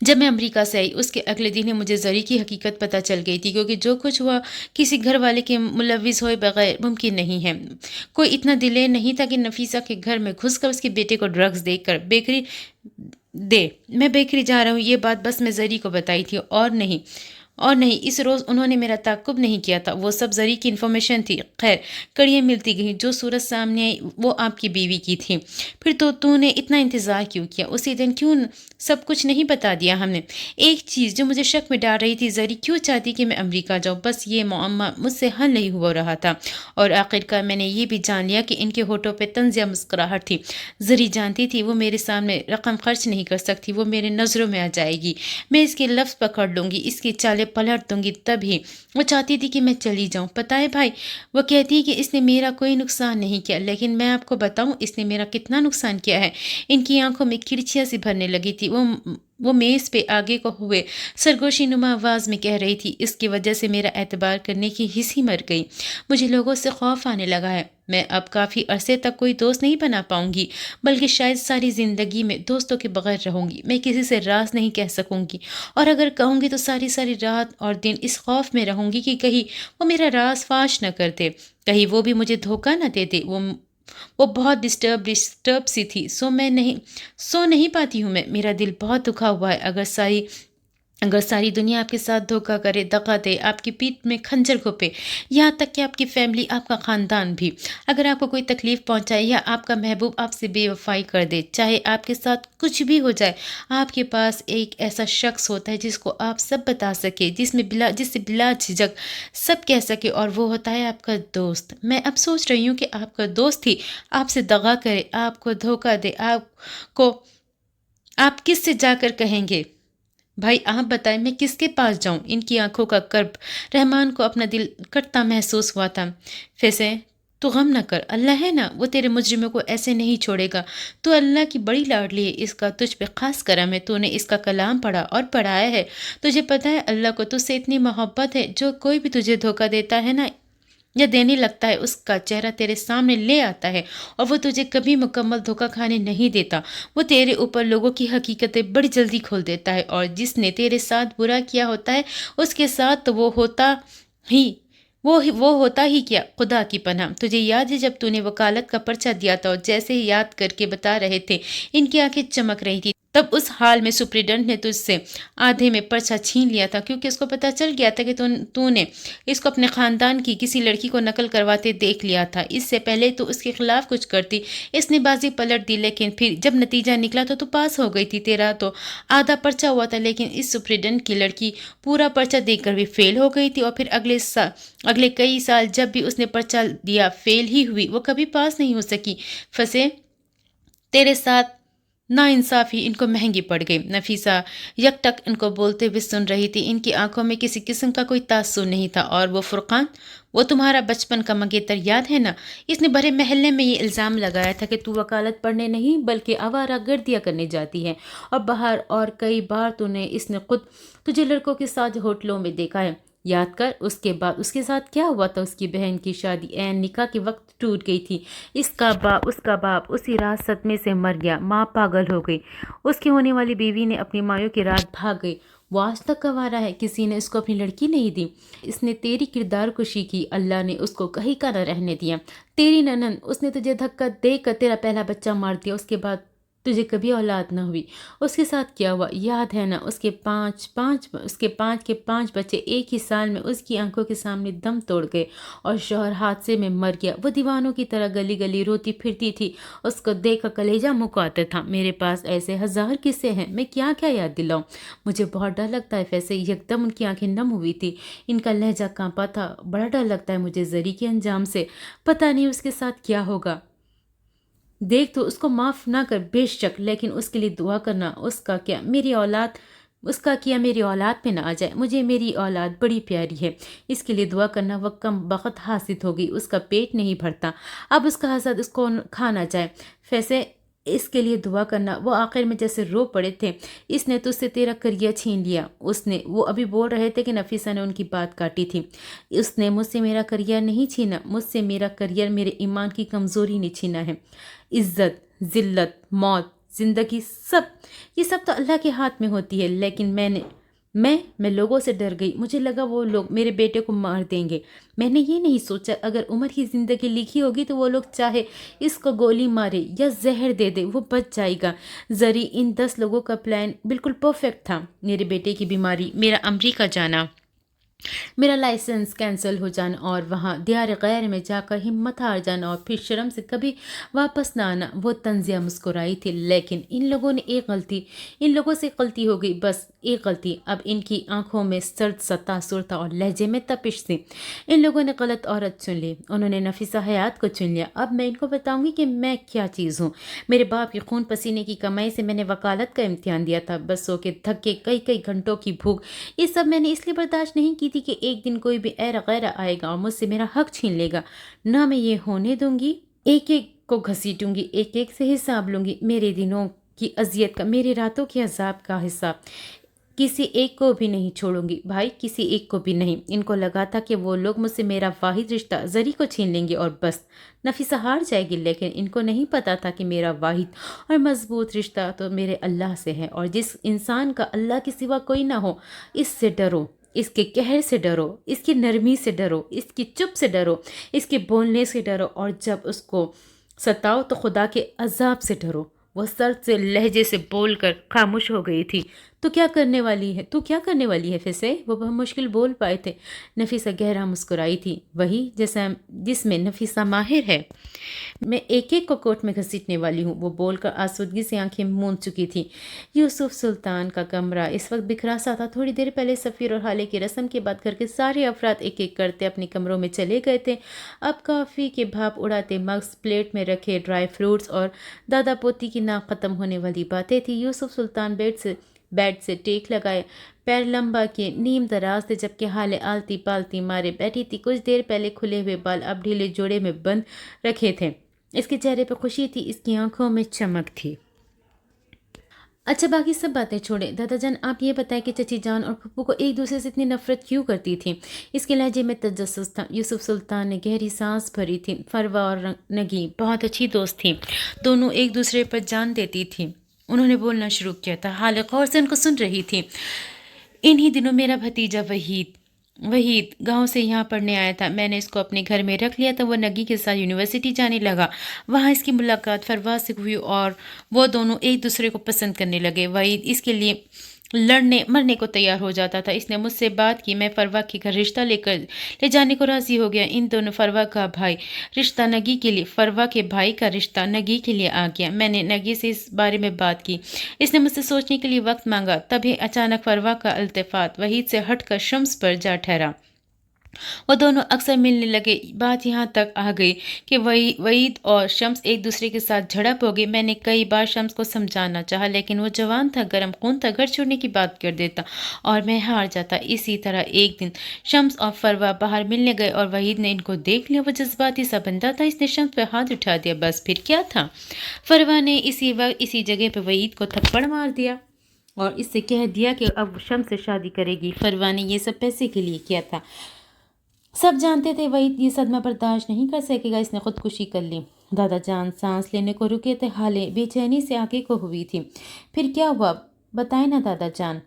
جب میں امریکہ سے آئی اس کے اگلے دن ہی مجھے زری کی حقیقت پتہ چل گئی تھی، کیونکہ جو کچھ ہوا کسی گھر والے کے ملوث ہوئے بغیر ممکن نہیں ہے۔ کوئی اتنا دلیر نہیں تھا کہ نفیسہ کے گھر میں گھس کر اس کے بیٹے کو ڈرگز دے کر میں بیکری جا رہا ہوں یہ بات بس میں زری کو بتائی تھی، اور نہیں اس روز انہوں نے میرا تعقب نہیں کیا تھا۔ وہ سب زری کی انفارمیشن تھی۔ خیر، کڑیاں ملتی گئیں۔ جو صورت سامنے آئی وہ آپ کی بیوی کی تھی۔ پھر تو نے اتنا انتظار کیوں کیا؟ اسی دن کیوں سب کچھ نہیں بتا دیا ہم نے؟ ایک چیز جو مجھے شک میں ڈال رہی تھی، زری کیوں چاہتی کہ میں امریکہ جاؤں؟ بس یہ معمہ مجھ سے حل نہیں ہو رہا تھا، اور آخرکار میں نے یہ بھی جان لیا کہ ان کے ہونٹوں پہ طنز یا مسکراہٹ تھی۔ زری جانتی تھی وہ میرے سامنے رقم خرچ نہیں کر سکتی، وہ میرے نظروں میں آ جائے گی، میں اس کے لفظ پکڑ لوں گی، اس کی چالیں پلٹ دوں گی، تبھی وہ چاہتی تھی کہ میں چلی جاؤں۔ پتہ ہے بھائی، وہ کہتی کہ اس نے میرا کوئی نقصان نہیں کیا، لیکن میں آپ کو بتاؤں اس نے میرا کتنا نقصان کیا ہے۔ ان کی آنکھوں میں کرچیاں سی بھرنے لگی تھی۔ وہ میز پہ آگے کو ہوئے سرگوشی نما آواز میں کہہ رہی تھی، اس کی وجہ سے میرا اعتبار کرنے کی حس ہی مر گئی، مجھے لوگوں سے خوف آنے لگا ہے، میں اب کافی عرصے تک کوئی دوست نہیں بنا پاؤں گی، بلکہ شاید ساری زندگی میں دوستوں کے بغیر رہوں گی، میں کسی سے راز نہیں کہہ سکوں گی، اور اگر کہوں گی تو ساری رات اور دن اس خوف میں رہوں گی کہ کہیں وہ میرا راز فاش نہ کر دے، کہیں وہ بھی مجھے دھوکہ نہ دے دے۔ وہ بہت ڈسٹرب سی تھی، سو نہیں پاتی ہوں میں، میرا دل بہت دکھا ہوا ہے۔ اگر ساری دنیا آپ کے ساتھ دھوکہ کرے، دغا دے، آپ کی پیٹھ میں خنجر گھپے، یہاں تک کہ آپ کی فیملی، آپ کا خاندان بھی، اگر آپ کو کوئی تکلیف پہنچائے یا آپ کا محبوب آپ سے بے وفائی کر دے، چاہے آپ کے ساتھ کچھ بھی ہو جائے، آپ کے پاس ایک ایسا شخص ہوتا ہے جس کو آپ سب بتا سکے، جس سے بلا جھجک سب کہہ سکے، اور وہ ہوتا ہے آپ کا دوست۔ میں اب سوچ رہی ہوں کہ آپ کا دوست ہی آپ سے دغا کرے، آپ کو دھوکہ دے، آپ کس سے جا کر کہیں گے؟ بھائی آپ بتائیں میں کس کے پاس جاؤں؟ ان کی آنکھوں کا کرب رحمان کو اپنا دل کٹتا محسوس ہوا تھا۔ فیصے تو غم نہ کر، اللہ ہے نا، وہ تیرے مجرموں کو ایسے نہیں چھوڑے گا، تو اللہ کی بڑی لاڈلی ہے، اس کا تجھ پہ خاص کرم ہے، تو نے اس کا کلام پڑھا اور پڑھایا ہے، تجھے پتہ ہے اللہ کو تجھ سے اتنی محبت ہے، جو کوئی بھی تجھے دھوکہ دیتا ہے نا یا دینے لگتا ہے، اس کا چہرہ تیرے سامنے لے آتا ہے، اور وہ تجھے کبھی مکمل دھوکہ کھانے نہیں دیتا، وہ تیرے اوپر لوگوں کی حقیقتیں بڑی جلدی کھول دیتا ہے، اور جس نے تیرے ساتھ برا کیا ہوتا ہے اس کے ساتھ تو وہ ہوتا ہی کیا، خدا کی پناہ۔ تجھے یاد ہے جب تو نے وکالت کا پرچہ دیا تھا اور جیسے ہی یاد کر کے بتا رہے تھے ان کی آنکھیں چمک رہی تھی، تب اس حال میں سپریڈنٹ نے تجھ سے آدھے میں پرچہ چھین لیا تھا، کیونکہ اس کو پتہ چل گیا تھا کہ تو نے اس کو اپنے خاندان کی کسی لڑکی کو نقل کرواتے دیکھ لیا تھا۔ اس سے پہلے تو اس کے خلاف کچھ کرتی، اس نے بازی پلٹ دی، لیکن پھر جب نتیجہ نکلا تو پاس ہو گئی تھی، تیرا تو آدھا پرچہ ہوا تھا، لیکن اس سپریڈنٹ کی لڑکی پورا پرچہ دیکھ کر بھی فیل ہو گئی تھی، اور پھر اگلے کئی سال جب بھی اس نے پرچہ دیا فیل ہی ہوئی، وہ کبھی پاس نہیں ہو سکی۔ فسے تیرے ساتھ نا انصافی ان کو مہنگی پڑ گئی۔ نفیسہ یک ٹک ان کو بولتے ہوئے سن رہی تھی، ان کی آنکھوں میں کسی قسم کا کوئی تاثر نہیں تھا۔ اور وہ فرقان، وہ تمہارا بچپن کا منگیتر یاد ہے نا، اس نے بھرے محلے میں یہ الزام لگایا تھا کہ تو وکالت پڑھنے نہیں بلکہ آوارہ گردیاں کرنے جاتی ہے، اور باہر، اور کئی بار اس نے خود تجھے لڑکوں کے ساتھ ہوٹلوں میں دیکھا ہے، یاد کر۔ اس کے بعد اس کے ساتھ کیا ہوا تھا؟ اس کی بہن کی شادی عین نکاح کے وقت ٹوٹ گئی تھی، اس کا باپ اسی رات صدمے سے مر گیا، ماں پاگل ہو گئی، اس کی ہونے والی بیوی نے اپنی مایوں کی رات بھاگ گئی، وہ آج تک کنوارا ہے، کسی نے اس کو اپنی لڑکی نہیں دی، اس نے تیری کردار کشی کی، اللہ نے اس کو کہیں کا نہ رہنے دیا، تیری ننند، اس نے تجھے دھکا دے کر تیرا پہلا بچہ مار دیا، اس کے بعد تجھے کبھی اولاد نہ ہوئی۔ اس کے ساتھ کیا ہوا یاد ہے نا، اس کے پانچ بچے ایک ہی سال میں اس کی آنکھوں کے سامنے دم توڑ گئے، اور شوہر حادثے میں مر گیا، وہ دیوانوں کی طرح گلی گلی روتی پھرتی تھی، اس کو دیکھ کر کلیجہ مکاتا تھا۔ میرے پاس ایسے ہزار قصے ہیں، میں کیا یاد دلاؤں، مجھے بہت ڈر لگتا ہے۔ ویسے یکدم ان کی آنکھیں نم ہوئی تھی، ان کا لہجہ کانپا تھا، بڑا ڈر لگتا ہے مجھے زری کے انجام سے، پتہ نہیں اس کے ساتھ کیا ہوگا، دیکھ تو اس کو معاف نہ کر بے شک، لیکن اس کے لیے دعا کرنا، اس کا کیا میری اولاد پہ نہ آ جائے، مجھے میری اولاد بڑی پیاری ہے، اس کے لیے دعا کرنا۔ وہ کم بخت حاسد ہوگی، اس کا پیٹ نہیں بھرتا، اب اس کا حسد اس کو کھا نہ جائے، ویسے اس کے لیے دعا کرنا۔ وہ آخر میں جیسے رو پڑے تھے، اس نے تجھ سے تیرا کریئر چھین لیا، وہ ابھی بول رہے تھے کہ نفیسہ نے ان کی بات کاٹی تھی، اس نے مجھ سے میرا کریئر نہیں چھینا، مجھ سے میرا کریئر میرے ایمان کی کمزوری نے چھینا ہے، عزت، ذلت، موت، زندگی یہ سب تو اللہ کے ہاتھ میں ہوتی ہے، لیکن میں لوگوں سے ڈر گئی۔ مجھے لگا وہ لوگ میرے بیٹے کو مار دیں گے۔ میں نے یہ نہیں سوچا اگر عمر کی زندگی لکھی ہوگی تو وہ لوگ چاہے اس کو گولی مارے یا زہر دے دے، وہ بچ جائے گا۔ زری ان 10 لوگوں کا پلان بالکل پرفیکٹ تھا۔ میرے بیٹے کی بیماری، میرا امریکہ جانا، میرا لائسنس کینسل ہو جانا اور وہاں دیار غیر میں جا کر ہمت ہار جانا اور پھر شرم سے کبھی واپس نہ آنا۔ وہ تنزیہ مسکرائی تھی، لیکن ان لوگوں سے غلطی ہو گئی، بس ایک غلطی۔ اب ان کی آنکھوں میں سرد سا تاثر تھا اور لہجے میں تپش تھی۔ ان لوگوں نے غلط عورت چن لی، انہوں نے نفیسہ حیات کو چن لیا۔ اب میں ان کو بتاؤں گی کہ میں کیا چیز ہوں۔ میرے باپ کی خون پسینے کی کمائی سے میں نے وکالت کا امتحان دیا تھا، بسوں کے دھکے، کئی گھنٹوں کی بھوک، یہ سب میں نے اس لیے برداشت نہیں کی تھی کہ ایک دن کوئی بھی ایرا غیرہ آئے گا اور مجھ سے میرا حق چھین لے گا۔ نہ میں یہ ہونے دوں گی۔ ایک کو گھسیٹوں گی، ایک سے حساب لوں گی، میرے دنوں کی اذیت کا، میری راتوں کے عذاب کا حساب۔ کسی ایک کو بھی نہیں چھوڑوں گی بھائی، کسی ایک کو بھی نہیں۔ ان کو لگا تھا کہ وہ لوگ مجھ سے میرا واحد رشتہ زری کو چھین لیں گے اور بس نفیسہ ہار جائے گی، لیکن ان کو نہیں پتا تھا کہ میرا واحد اور مضبوط رشتہ تو میرے اللہ سے ہے، اور جس انسان کا اللہ کے سوا کوئی نہ ہو، اس سے ڈرو، اس کے قہر سے ڈرو، اس کی نرمی سے ڈرو، اس کی چپ سے ڈرو، اس کے بولنے سے ڈرو، اور جب اس کو ستاؤ تو خدا کے عذاب سے ڈرو۔ وہ سرد سے لہجے سے بول کر خاموش ہو گئی تھی۔ تو کیا کرنے والی ہے پھر سے؟ وہ بہت مشکل بول پائے تھے۔ نفیسہ گہرا مسکرائی تھی، وہی جس میں نفیسہ ماہر ہے۔ میں ایک کو کوٹ میں گھسیٹنے والی ہوں، وہ بول کر آسودگی سے آنکھیں موند چکی تھی۔ یوسف سلطان کا کمرہ اس وقت بکھرا سا تھا۔ تھوڑی دیر پہلے سفیر اور حالے کی رسم کے بعد گھر کے سارے افراد ایک کرتے اپنے کمروں میں چلے گئے تھے۔ اب کافی کے بھاپ اڑاتے مگز، پلیٹ میں رکھے ڈرائی فروٹس اور دادا پوتی کی نا ختم ہونے والی باتیں تھیں۔ یوسف سلطان بیڈ سے ٹیک لگائے پیر لمبا کے نیم دراز تھے، جبکہ حالے آلتی پالتی مارے بیٹھی تھی۔ کچھ دیر پہلے کھلے ہوئے بال اب ڈھیلے جوڑے میں بند رکھے تھے۔ اس کے چہرے پہ خوشی تھی، اس کی آنکھوں میں چمک تھی۔ اچھا باقی سب باتیں چھوڑیں، دادا جان آپ یہ بتائیں کہ چچی جان اور پھپھو کو ایک دوسرے سے اتنی نفرت کیوں کرتی تھی؟ اس کے لہجے میں تجسس تھا۔ یوسف سلطان نے گہری سانس بھری تھی۔ فروا اور نگی بہت اچھی دوست تھیں، دونوں ایک دوسرے پر جان دیتی تھیں۔ انہوں نے بولنا شروع کیا تھا، حال غور سے ان کو سن رہی تھی۔ انہی دنوں میرا بھتیجا وحید گاؤں سے یہاں پڑھنے آیا تھا، میں نے اس کو اپنے گھر میں رکھ لیا تھا۔ وہ نگی کے ساتھ یونیورسٹی جانے لگا، وہاں اس کی ملاقات فروا سے ہوئی اور وہ دونوں ایک دوسرے کو پسند کرنے لگے۔ وحید اس کے لیے لڑنے مرنے کو تیار ہو جاتا تھا۔ اس نے مجھ سے بات کی، میں فروا کے گھر رشتہ لے جانے کو راضی ہو گیا۔ ان دونوں فروا کا بھائی رشتہ نگی کے لیے، فروا کے بھائی کا رشتہ نگی کے لیے آ گیا۔ میں نے نگی سے اس بارے میں بات کی، اس نے مجھ سے سوچنے کے لیے وقت مانگا، تبھی اچانک فروا کا التفات وحید سے ہٹ کر شمس پر جا ٹھہرا۔ وہ دونوں اکثر ملنے لگے۔ بات یہاں تک آ گئی کہ وحید اور شمس ایک دوسرے کے ساتھ جھڑپ ہو گئی۔ میں نے کئی بار شمس کو سمجھانا چاہا، لیکن وہ جوان تھا، گرم خون تھا، گھر چھوڑنے کی بات کر دیتا اور میں ہار جاتا۔ اسی طرح ایک دن شمس اور فروا باہر ملنے گئے اور وحید نے ان کو دیکھ لیا۔ وہ جذباتی سا بندہ تھا، اس نے شمس پہ ہاتھ اٹھا دیا، بس پھر کیا تھا؟ فروا نے اسی وقت اسی جگہ پہ وحید کو تھپڑ مار دیا اور اس سے کہہ دیا کہ اب شمس سے شادی کرے گی۔ فروا نے یہ سب پیسے کے لیے کیا تھا۔ سب جانتے تھے وحید یہ صدمہ برداشت نہیں کر سکے گا، اس نے خودکشی کر لی۔ دادا جان سانس لینے کو رکے تھے، حالے بے چینی سے آگے کو ہوئی تھی۔ پھر کیا ہوا بتائیں نا دادا جان،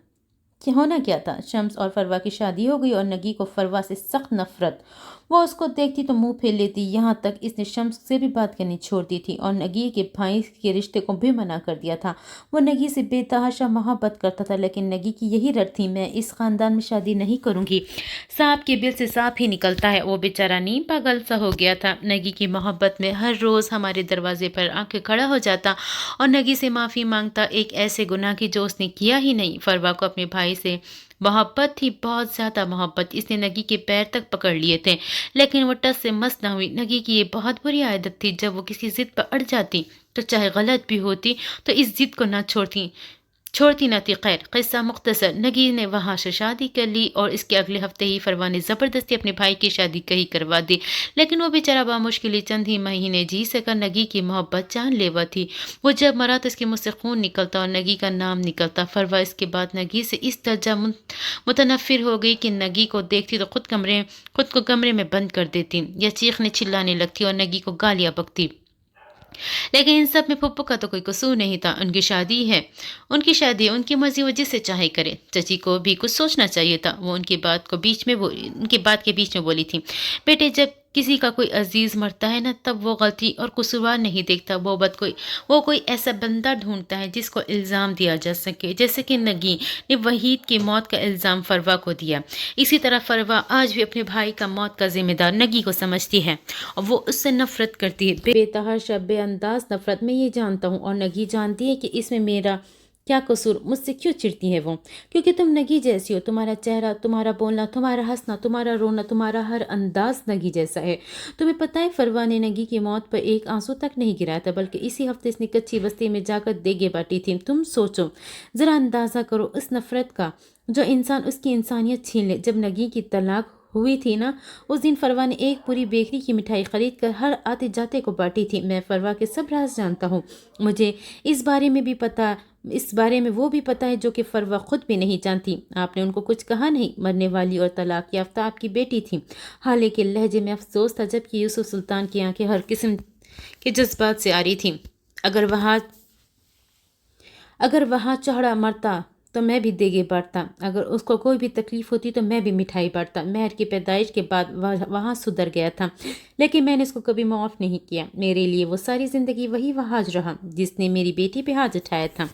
کہ ہونا کیا تھا؟ شمس اور فروا کی شادی ہو گئی اور نگی کو فروا سے سخت نفرت۔ وہ اس کو دیکھتی تو منہ پھیر لیتی، یہاں تک اس نے شمس سے بھی بات کرنی چھوڑ دی تھی اور نگی کے بھائی کے رشتے کو بھی منع کر دیا تھا۔ وہ نگی سے بے تحاشا محبت کرتا تھا، لیکن نگی کی یہی رٹ تھی، میں اس خاندان میں شادی نہیں کروں گی، سانپ کے بل سے سانپ ہی نکلتا ہے۔ وہ بیچارہ نیم پاگل سا ہو گیا تھا۔ نگی کی محبت میں ہر روز ہمارے دروازے پر آ کے کھڑا ہو جاتا اور نگی سے معافی مانگتا، ایک ایسے گناہ کی جو اس نے کیا ہی نہیں۔ فروا کو اپنے بھائی سے محبت تھی، بہت زیادہ محبت، اس نے نگی کے پیر تک پکڑ لیے تھے، لیکن وہ ٹس سے مس نہ ہوئی۔ نگی کی یہ بہت بری عادت تھی، جب وہ کسی ضد پر اڑ جاتی تو چاہے غلط بھی ہوتی تو اس ضد کو نہ چھوڑتی نہ تھی۔ خیر قصہ مختصر، نگی نے وہاں سے شادی کر لی اور اس کے اگلے ہفتے ہی فروا نے زبردستی اپنے بھائی کی شادی کہیں کروا دی، لیکن وہ بیچارہ بامشکل چند ہی مہینے جی سکا۔ نگی کی محبت جان لیوا تھی، وہ جب مرا تو اس کے منہ سے خون نکلتا اور نگی کا نام نکلتا۔ فروا اس کے بعد نگی سے اس درجہ متنفر ہو گئی کہ نگی کو دیکھتی تو خود کو کمرے میں بند کر دیتی یا چیخنے چلانے لگتی اور نگی کو گالیاں بکتی۔ لیکن ان سب میں پھپھو کا تو کوئی قصور نہیں تھا، ان کی شادی ہے، ان کی مرضی، وہ جس سے چاہے کرے۔ چچی کو بھی کچھ سوچنا چاہیے تھا، وہ ان کی بات کے بیچ میں بولی تھی، بیٹے جب کسی کا کوئی عزیز مرتا ہے نا، تب وہ غلطی اور قصوروار نہیں دیکھتا، وہ کوئی ایسا بندہ ڈھونڈتا ہے جس کو الزام دیا جا سکے، جیسے کہ نگین نے وحید کی موت کا الزام فروا کو دیا۔ اسی طرح فروا آج بھی اپنے بھائی کا موت کا ذمہ دار نگی کو سمجھتی ہے اور وہ اس سے نفرت کرتی ہے، بے تحاشا، بے انداز نفرت۔ میں یہ جانتا ہوں اور نگی جانتی ہے کہ اس میں میرا کیا قصور، مجھ سے کیوں چڑتی ہے وہ، کیونکہ تم نگی جیسی ہو، تمہارا چہرہ، تمہارا بولنا، تمہارا ہنسنا، تمہارا رونا، تمہارا ہر انداز نگی جیسا ہے۔ تمہیں پتہ ہے فروا نے نگی کی موت پر ایک آنسو تک نہیں گرایا تھا، بلکہ اسی ہفتے اس نے کچی بستی میں جا کر دیگیں بانٹی تھی۔ تم سوچو، ذرا اندازہ کرو اس نفرت کا، جو انسان اس کی انسانیت چھین لے۔ جب نگی کی طلاق ہوئی تھی نا، اس دن فروا نے ایک پوری بیکری کی مٹھائی خرید کر ہر آتے جاتے کو بانٹی تھی۔ میں فروا کے سب راز جانتا ہوں، مجھے اس بارے میں وہ بھی پتا ہے جو کہ فروا خود بھی نہیں جانتی۔ آپ نے ان کو کچھ کہا نہیں، مرنے والی اور طلاق یافتہ آپ کی بیٹی تھی۔ حالے کے لہجے میں افسوس تھا، جبکہ یوسف سلطان کی آنکھیں ہر قسم کے جذبات سے آ رہی تھیں۔ اگر وہاں چہڑا مرتا تو میں بھی دیگے بانٹتا، اگر اس کو کوئی بھی تکلیف ہوتی تو میں بھی مٹھائی بانٹتا۔ مہر کی پیدائش کے بعد وہاں سدھر گیا تھا، لیکن میں نے اس کو کبھی معاف نہیں کیا۔ میرے لیے وہ ساری زندگی وہی وحاج رہا جس نے میری بیٹی پہ ہاتھ اٹھایا تھا۔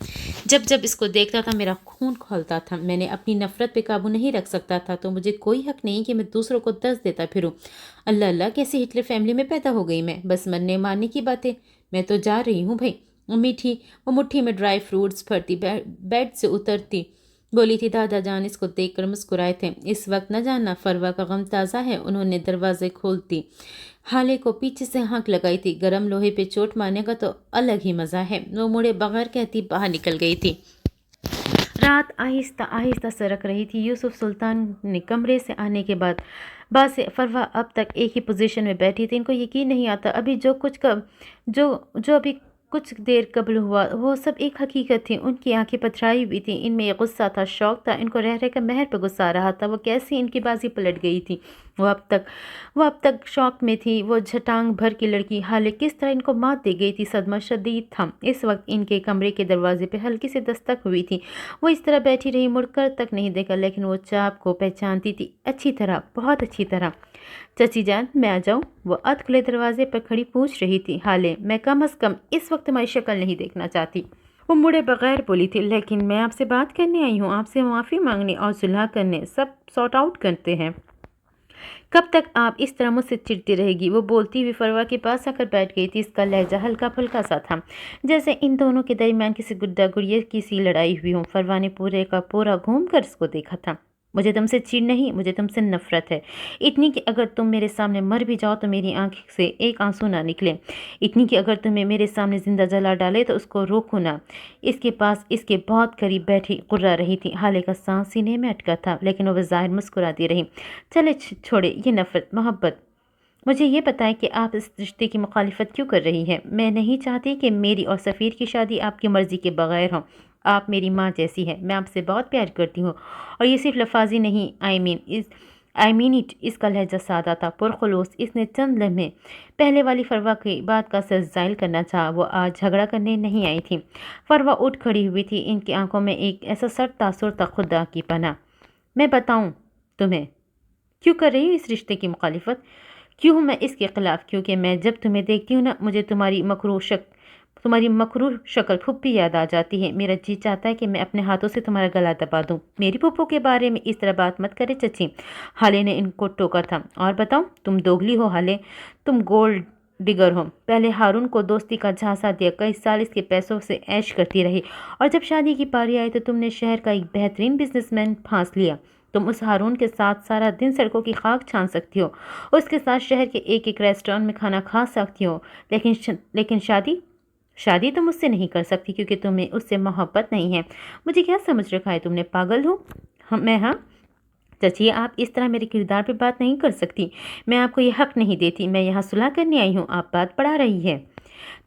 جب اس کو دیکھتا تھا میرا خون کھولتا تھا۔ میں نے اپنی نفرت پہ قابو نہیں رکھ سکتا تھا، تو مجھے کوئی حق نہیں کہ میں دوسروں کو دست دیتا پھروں۔ اللہ اللہ، کیسی ہٹلر فیملی میں پیدا ہو گئی میں، بس مرنے مارنے کی باتیں۔ میں تو جا رہی ہوں بھائی۔ وہ مٹھی میں ڈرائی فروٹس بھرتی بیڈ سے اترتی بولی تھی۔ دادا جان اس کو دیکھ کر مسکرائے تھے۔ اس وقت نہ جانا فروا کا غم تازہ ہے۔ انہوں نے دروازے کھولتی حالے کو پیچھے سے ہانک لگائی تھی۔ گرم لوہے پہ چوٹ مارنے کا تو الگ ہی مزہ ہے۔ وہ مڑے بغیر کہتی باہر نکل گئی تھی۔ رات آہستہ آہستہ سرک رہی تھی۔ یوسف سلطان نے کمرے سے آنے کے بعد سے فروا اب تک ایک ہی پوزیشن میں بیٹھی تھی۔ ان کو یقین نہیں آتا جو ابھی کچھ دیر قبل ہوا وہ سب ایک حقیقت تھی۔ ان کی آنکھیں پتھرائی ہوئی تھیں، ان میں ایک غصہ تھا، شوق تھا، ان کو رہ کر مہر پہ غصہ آ رہا تھا۔ وہ کیسی ان کی بازی پلٹ گئی تھی۔ وہ اب تک شوق میں تھی، وہ جھٹانگ بھر کی لڑکی، حالے کس طرح ان کو مات دے گئی تھی۔ صدمہ شدید تھا۔ اس وقت ان کے کمرے کے دروازے پہ ہلکی سی دستک ہوئی تھی۔ وہ اس طرح بیٹھی رہی، مڑ کر تک نہیں دیکھا، لیکن وہ چاپ کو پہچانتی تھی اچھی طرح، بہت اچھی طرح۔ چچی جان میں آ جاؤں؟ وہ ادھ کھلے دروازے پر کھڑی پوچھ رہی تھی۔ حالے میں کم از کم اس وقت تمہاری شکل نہیں دیکھنا چاہتی۔ وہ مڑے بغیر بولی تھی، لیکن میں آپ سے بات کرنے آئی ہوں، آپ سے معافی مانگنے اور صلح کرنے، سب سارٹ آؤٹ کرتے ہیں۔ کب تک آپ اس طرح مجھ سے چڑتی رہے گی؟ وہ بولتی ہوئی فروا کے پاس آ کر بیٹھ گئی تھی۔ اس کا لہجہ ہلکا پھلکا سا تھا، جیسے ان دونوں کے درمیان کسی گڈا گڑیے کی سی لڑائی ہوئی ہو۔ فروا نے پورے کا پورا گھوم کر اس کو دیکھا تھا۔ مجھے تم سے چڑ نہیں، مجھے تم سے نفرت ہے، اتنی کہ اگر تم میرے سامنے مر بھی جاؤ تو میری آنکھ سے ایک آنسو نہ نکلے، اتنی کہ اگر تمہیں میرے سامنے زندہ جلا ڈالے تو اس کو روکو نہ۔ اس کے پاس اس کے بہت قریب بیٹھی قرہ رہی تھی۔ حالے کا سانس سینے میں اٹکا تھا، لیکن وہ بظاہر مسکراتی رہی۔ چلے چھوڑے یہ نفرت محبت، مجھے یہ بتائیں کہ آپ اس رشتے کی مخالفت کیوں کر رہی ہیں؟ میں نہیں چاہتی کہ میری اور سفیر کی شادی آپ کی مرضی کے بغیر ہو۔ آپ میری ماں جیسی ہیں، میں آپ سے بہت پیار کرتی ہوں، اور یہ صرف لفاظی نہیں، آئی مین اٹ۔ اس کا لہجہ سادہ تھا، پرخلوص۔ اس نے چند لمحے پہلے والی فروا کی بات کا اثر زائل کرنا چاہا۔ وہ آج جھگڑا کرنے نہیں آئی تھی۔ فروا اٹھ کھڑی ہوئی تھی، ان کی آنکھوں میں ایک ایسا سرد تاثر تھا، خدا کی پناہ۔ میں بتاؤں تمہیں کیوں کر رہی ہوں اس رشتے کی مخالفت؟ کیوں ہوں میں اس کے خلاف؟ کیونکہ میں جب تمہیں دیکھتی ہوں نا، مجھے تمہاری مکروہ شکل پھوپھی یاد آ جاتی ہے۔ میرا جی چاہتا ہے کہ میں اپنے ہاتھوں سے تمہارا گلا دبا دوں۔ میری پھوپھو کے بارے میں اس طرح بات مت کرے چچی، حالے نے ان کو ٹوکا تھا۔ اور بتاؤ، تم دوگلی ہو حالے، تم گولڈ ڈگر ہو۔ پہلے ہارون کو دوستی کا جھانسا دیا، کئی سال اس کے پیسوں سے عیش کرتی رہی، اور جب شادی کی پاری آئی تو تم نے شہر کا ایک بہترین بزنس مین پھانس لیا۔ تم اس ہارون کے ساتھ سارا دن سڑکوں کی خاک چھان سکتی ہو، اس کے ساتھ شہر کے ایک ریسٹورانٹ میں کھانا کھا سکتی ہو، لیکن شادی تم اس سے نہیں کر سکتی، کیونکہ تمہیں اس سے محبت نہیں ہے۔ مجھے کیا سمجھ رکھا ہے تم نے؟ پاگل ہو ہاں چچی، آپ اس طرح میرے کردار پہ بات نہیں کر سکتی، میں آپ کو یہ حق نہیں دیتی۔ میں یہاں صلح کرنے آئی ہوں، آپ بات بڑھا رہی ہے۔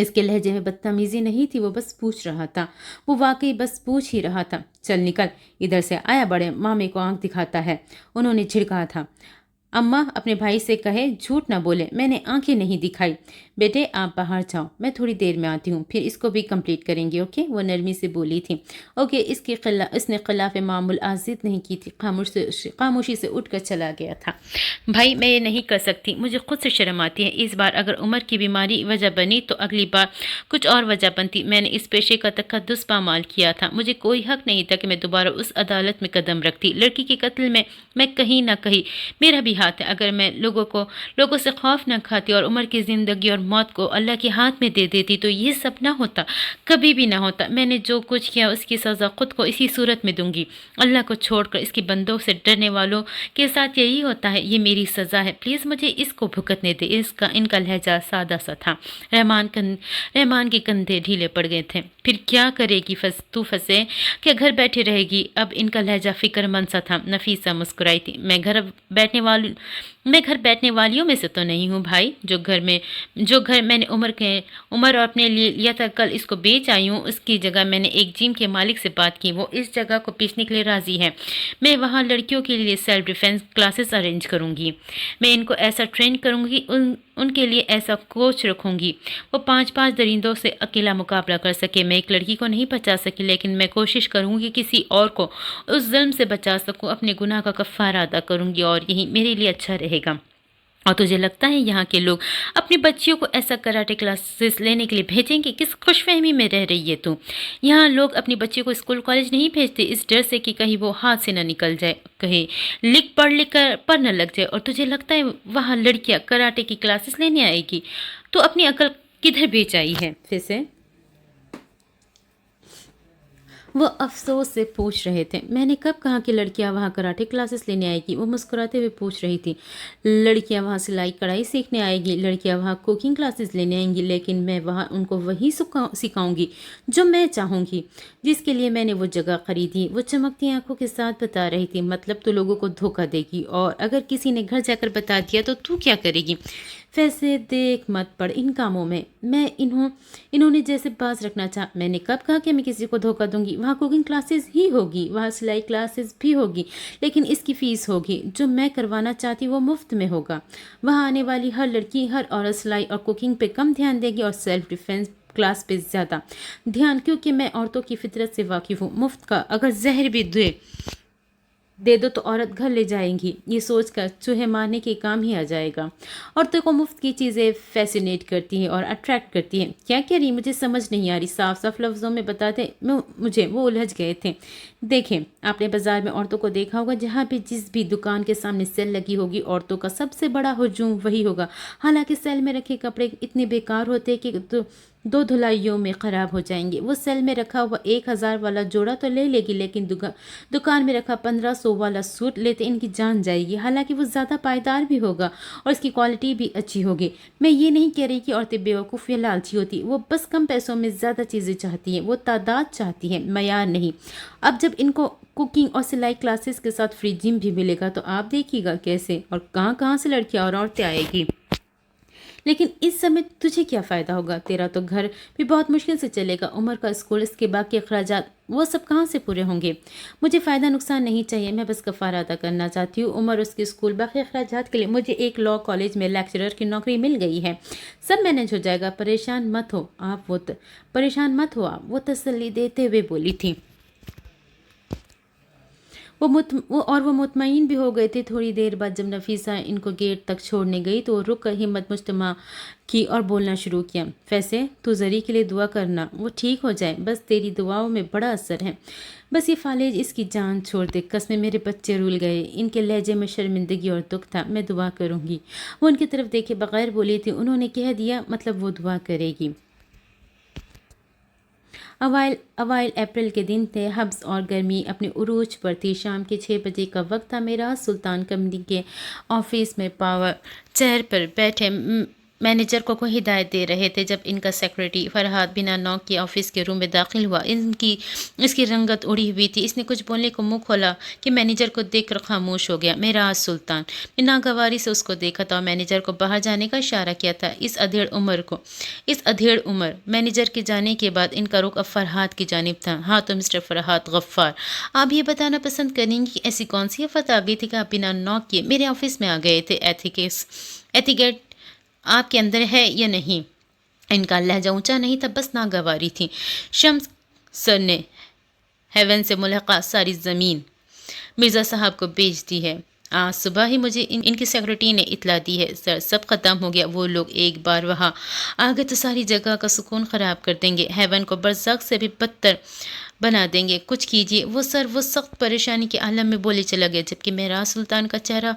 اس کے لہجے میں بدتمیزی نہیں تھی، وہ بس پوچھ رہا تھا، وہ واقعی بس پوچھ ہی رہا تھا۔ چل نکل ادھر سے، آیا بڑے مامے کو آنکھ دکھاتا ہے، انہوں نے جھڑکا تھا۔ اماں اپنے بھائی سے کہے جھوٹ نہ بولے، میں نے آنکھیں نہیں دکھائی۔ بیٹے آپ باہر جاؤ، میں تھوڑی دیر میں آتی ہوں، پھر اس کو بھی کمپلیٹ کریں گے، اوکے؟ وہ نرمی سے بولی تھی۔ اوکے، اس نے خلاف معمول آزید نہیں کی تھی، خاموشی سے اٹھ کر چلا گیا تھا۔ بھائی میں یہ نہیں کر سکتی، مجھے خود سے شرم آتی ہے۔ اس بار اگر عمر کی بیماری وجہ بنی تو اگلی بار کچھ اور وجہ بنتی۔ میں نے اس پیشے کا تقدس پامال کیا تھا، مجھے کوئی حق نہیں تھا کہ میں دوبارہ اس عدالت میں قدم رکھتی۔ لڑکی کے قتل میں کہیں نہ کہیں میرا بھی ہاتھ ہے۔ اگر میں لوگوں سے خوف نہ کھاتی اور عمر کی زندگی اور موت کو اللہ کے ہاتھ میں دے دیتی تو یہ سب نہ ہوتا، کبھی بھی نہ ہوتا۔ میں نے جو کچھ کیا اس کی سزا خود کو اسی صورت میں دوں گی۔ اللہ کو چھوڑ کر اس کی بندوں سے ڈرنے والوں کے ساتھ یہی ہوتا ہے، یہ میری سزا ہے، پلیز مجھے اس کو بھگتنے دے۔ ان کا لہجہ سادہ سا تھا۔ رحمان کے کندھے ڈھیلے پڑ گئے تھے۔ پھر کیا کرے گی تو پھنسے کہ گھر بیٹھے رہے گی؟ اب ان کا لہجہ فکر مند سا تھا۔ نفیسہ مسکرائی تھی۔ میں گھر بیٹھنے والیوں میں سے تو نہیں ہوں بھائی، جو گھر میں نے عمر اور اپنے لیے لیا تھا، کل اس کو بیچ آئی ہوں۔ اس کی جگہ میں نے ایک جم کے مالک سے بات کی، وہ اس جگہ کو بیچنے کے لیے راضی ہے۔ میں وہاں لڑکیوں کے لیے سیلف ڈیفینس کلاسز ارینج کروں گی، میں ان کو ایسا ٹرین کروں گی، ان کے لیے ایسا کوچ رکھوں گی وہ 5 درندوں سے اکیلا مقابلہ کر سکے۔ میں ایک لڑکی کو نہیں بچا سکی، لیکن میں کوشش کروں گی کسی اور کو اس ظلم سے بچا سکوں، اپنے گناہ کا کفارہ ادا کروں گی، اور یہی میرے لیے اچھا رہے گا۔ اور تجھے لگتا ہے یہاں کے لوگ اپنی بچیوں کو ایسا کراٹے کلاسز لینے کے لیے بھیجیں گے؟ کس خوش فہمی میں رہ رہی ہے تو؟ یہاں لوگ اپنی بچیوں کو اسکول کالج نہیں بھیجتے اس ڈر سے کہ کہیں وہ ہاتھ سے نہ نکل جائے، کہیں لکھ کر پر نہ لگ جائے۔ اور تجھے لگتا ہے وہاں لڑکیاں کراٹے کی کلاسز لینے آئے گی؟ تو اپنی عقل کدھر بیچ آئی ہے پھر سے؟ وہ افسوس سے پوچھ رہے تھے۔ میں نے کب کہا کہ لڑکیاں وہاں کراٹے کلاسز لینے آئے گی؟ وہ مسکراتے ہوئے پوچھ رہی تھی۔ لڑکیاں وہاں سلائی کڑھائی سیکھنے آئے گی، لڑکیاں وہاں کوکنگ کلاسز لینے آئیں گی، لیکن میں وہاں ان کو وہی سکھاؤں گی جو میں چاہوں گی، جس کے لیے میں نے وہ جگہ خریدی۔ وہ چمکتی آنکھوں کے ساتھ بتا رہی تھی۔ مطلب تو لوگوں کو دھوکہ دے گی، اور اگر کسی نے گھر جا کر بتا دیا تو کیا کرے گی؟ ویسے دیکھ مت پڑ ان کاموں میں انہوں نے جیسے باز رکھنا چاہا۔ میں نے کب کہا کہ میں کسی کو دھوکہ دوں گی؟ وہاں کوکنگ کلاسز ہی ہوگی، وہاں سلائی کلاسز بھی ہوگی، لیکن اس کی فیس ہوگی۔ جو میں کروانا چاہتی وہ مفت میں ہوگا۔ وہاں آنے والی ہر لڑکی، ہر عورت سلائی اور کوکنگ پہ کم دھیان دے گی اور سیلف ڈیفینس کلاس پہ زیادہ دھیان، کیونکہ میں عورتوں کی فطرت سے واقف ہوں۔ مفت کا اگر زہر بھی دے دو تو عورت گھر لے جائیں گی، یہ سوچ کر چوہے مارنے کے کام ہی آ جائے گا۔ عورتوں کو مفت کی چیزیں فیسینیٹ کرتی ہیں اور اٹریکٹ کرتی ہیں۔ کیا کہہ رہی؟ مجھے سمجھ نہیں آ رہی، صاف صاف لفظوں میں بتا دیں مجھے۔ وہ الجھ گئے تھے۔ دیکھیں، آپ نے بازار میں عورتوں کو دیکھا ہوگا، جہاں بھی جس بھی دکان کے سامنے سیل لگی ہوگی، عورتوں کا سب سے بڑا ہجوم وہی ہوگا۔ حالانکہ سیل میں رکھے کپڑے اتنے بیکار ہوتے کہ 2 دھلائیوں میں خراب ہو جائیں گے۔ وہ سیل میں رکھا ہوا 1000 والا جوڑا تو لے لے گی، لیکن دکان میں رکھا 1500 والا سوٹ لیتے ان کی جان جائے گی، حالانکہ وہ زیادہ پائیدار بھی ہوگا اور اس کی کوالٹی بھی اچھی ہوگی۔ میں یہ نہیں کہہ رہی کہ عورتیں بیوقوف یا لالچی ہوتی، وہ بس کم پیسوں میں زیادہ چیزیں چاہتی ہیں، وہ تعداد چاہتی ہیں، معیار نہیں۔ اب جب ان کو کوکنگ اور سلائی کلاسز کے ساتھ فری جم بھی ملے گا تو آپ دیکھیے گا کیسے اور کہاں سے لڑکیاں اور عورتیں آئے گی۔ لیکن اس سمے تجھے کیا فائدہ ہوگا؟ تیرا تو گھر بھی بہت مشکل سے چلے گا، عمر کا اسکول، اس کے باقی اخراجات، وہ سب کہاں سے پورے ہوں گے؟ مجھے فائدہ نقصان نہیں چاہیے، میں بس کفارہ ادا کرنا چاہتی ہوں۔ عمر، اس کے اسکول، باقی اخراجات کے لیے مجھے ایک لاء کالج میں لیکچرر کی نوکری مل گئی ہے، سب مینج ہو جائے گا، پریشان مت ہو آپ، وہ تسلی دیتے ہوئے بولی تھی۔ وہ مطمئن بھی ہو گئے تھے۔ تھوڑی دیر بعد جب نفیسہ ان کو گیٹ تک چھوڑنے گئی تو رک کر ہمت مجتمع کی اور بولنا شروع کیا۔ فیصے، تو زری کے لیے دعا کرنا، وہ ٹھیک ہو جائے، بس تیری دعاؤں میں بڑا اثر ہے۔ بس یہ فالج اس کی جان چھوڑ دے، قسمیں میرے بچے رول گئے۔ ان کے لہجے میں شرمندگی اور دکھ تھا۔ میں دعا کروں گی۔ وہ ان کی طرف دیکھے بغیر بولی تھی۔ انہوں نے کہہ دیا، مطلب وہ دعا کرے گی۔ اوائل اپریل کے دن تھے، حبس اور گرمی اپنے عروج پر تھی۔ شام کے 6 بجے کا وقت تھا۔ میراث سلطان کمپنی کے آفس میں پاور چیئر پر بیٹھے مینیجر کو ہدایت دے رہے تھے جب ان کا سیکرٹری فرحاد بنا نوک کے آفس کے روم میں داخل ہوا۔ اس کی رنگت اڑی ہوئی تھی۔ اس نے کچھ بولنے کو منہ کھولا کہ مینیجر کو دیکھ کر خاموش ہو گیا۔ معراج سلطان نے ناگواری سے اس کو دیکھا تھا اور مینیجر کو باہر جانے کا اشارہ کیا تھا۔ اس ادھیڑ عمر مینیجر کے جانے کے بعد ان کا رخ اب فرحاد کی جانب تھا۔ ہاں تو مسٹر فرحاد غفار، آپ یہ بتانا پسند کریں گے کہ ایسی کون سی آفت آ گئی تھی کہ آپ بنا نوک کیے میرے آفس میں آ گئے تھے؟ ایتھیکیٹ آپ کے اندر ہے یا نہیں؟ ان کا لہجہ اونچا نہیں تھا، بس ناگواری تھی۔ شمس سر نے ہیون سے ملحقہ ساری زمین مرزا صاحب کو بیچ دی ہے۔ آج صبح ہی مجھے ان کی سیکرٹری نے اطلاع دی ہے۔ سر سب ختم ہو گیا، وہ لوگ ایک بار وہاں آ گئے تو ساری جگہ کا سکون خراب کر دیں گے، ہیون کو برزخ سے بھی بدتر بنا دیں گے۔ کچھ کیجیے۔ وہ سخت پریشانی کے عالم میں بولے چلا گیا، جبکہ معراج سلطان کا چہرہ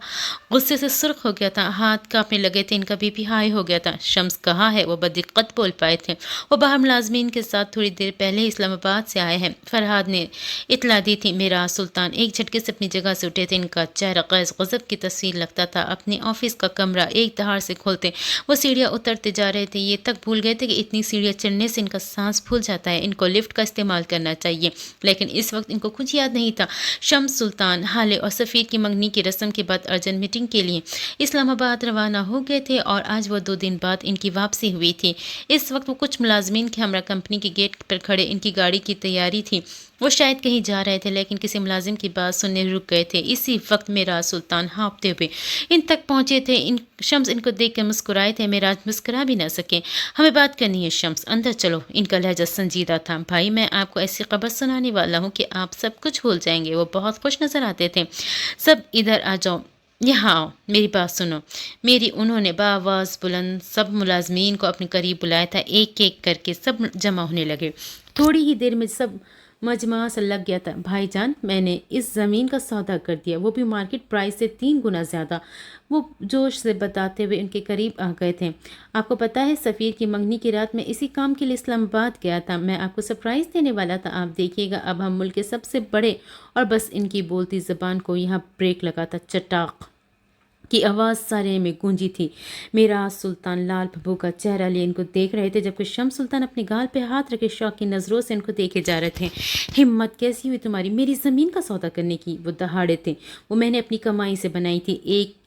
غصے سے سرخ ہو گیا تھا، ہاتھ کانپنے لگے تھے، ان کا بی پی ہائی ہو گیا تھا۔ شمس کہاں ہے؟ وہ بدقت بول پائے تھے۔ وہ باہر ملازمین کے ساتھ تھوڑی دیر پہلے اسلام آباد سے آئے ہیں، فرحاد نے اطلاع دی تھی۔ معراج سلطان ایک جھٹکے سے اپنی جگہ سے اٹھے تھے، ان کا چہرہ غیظ غضب کی تصویر لگتا تھا۔ اپنے آفس کا کمرہ ایک دہاڑ سے کھولتے وہ سیڑھیاں اترتے جا رہے تھے، یہ تک بھول گئے تھے کہ اتنی سیڑھیاں چڑھنے سے ان کا سانس پھول جاتا ہے، ان کو لفٹ کا استعمال کرنا چاہیے، لیکن اس وقت ان کو کچھ یاد نہیں تھا۔ شمس سلطان حالے اور سفیر کی منگنی کی رسم کے بعد ارجنٹ میٹنگ کے لیے اسلام آباد روانہ ہو گئے تھے اور آج وہ 2 دن بعد ان کی واپسی ہوئی تھی۔ اس وقت وہ کچھ ملازمین کے ہمراہ کمپنی کے گیٹ پر کھڑے ان کی گاڑی کی تیاری تھی۔ وہ شاید کہیں جا رہے تھے لیکن کسی ملازم کی بات سننے رک گئے تھے۔ اسی وقت معراج سلطان ہانپتے ہوئے ان تک پہنچے تھے۔ شمس ان کو دیکھ کر مسکرائے تھے، معراج مسکرا بھی نہ سکے۔ ہمیں بات کرنی ہے شمس، اندر چلو۔ ان کا لہجہ سنجیدہ تھا۔ بھائی میں آپ کو ایسی خبر سنانے والا ہوں کہ آپ سب کچھ بھول جائیں گے۔ وہ بہت خوش نظر آتے تھے۔ سب ادھر آ جاؤ، یہاں آؤ، میری بات سنو میری۔ انہوں نے بآواز بلند سب ملازمین کو اپنے قریب بلایا تھا، ایک ایک کر کے سب جمع ہونے لگے۔ تھوڑی ہی دیر میں سب مجمع سے لگ گیا تھا۔ بھائی جان، میں نے اس زمین کا سودا کر دیا، وہ بھی مارکیٹ پرائس سے 3 گنا زیادہ۔ وہ جوش سے بتاتے ہوئے ان کے قریب آ گئے تھے۔ آپ کو پتا ہے سفیر کی منگنی کی رات میں اسی کام کے لیے اسلام آباد گیا تھا، میں آپ کو سرپرائز دینے والا تھا، آپ دیکھیے گا اب ہم ملک کے سب سے بڑے۔ اور بس ان کی بولتی زبان کو یہاں بریک لگا تھا۔ چٹاق کی آواز سارے میں گونجی تھی۔ معراج سلطان لال بھبو کا چہرہ لیے ان کو دیکھ رہے تھے، جبکہ شمس سلطان اپنے گال پہ ہاتھ رکھے شوق کی نظروں سے ان کو دیکھے جا رہے تھے۔ ہمت کیسی ہوئی تمہاری میری زمین کا سودا کرنے کی؟ وہ دہاڑے تھے، وہ میں نے اپنی کمائی سے بنائی تھی،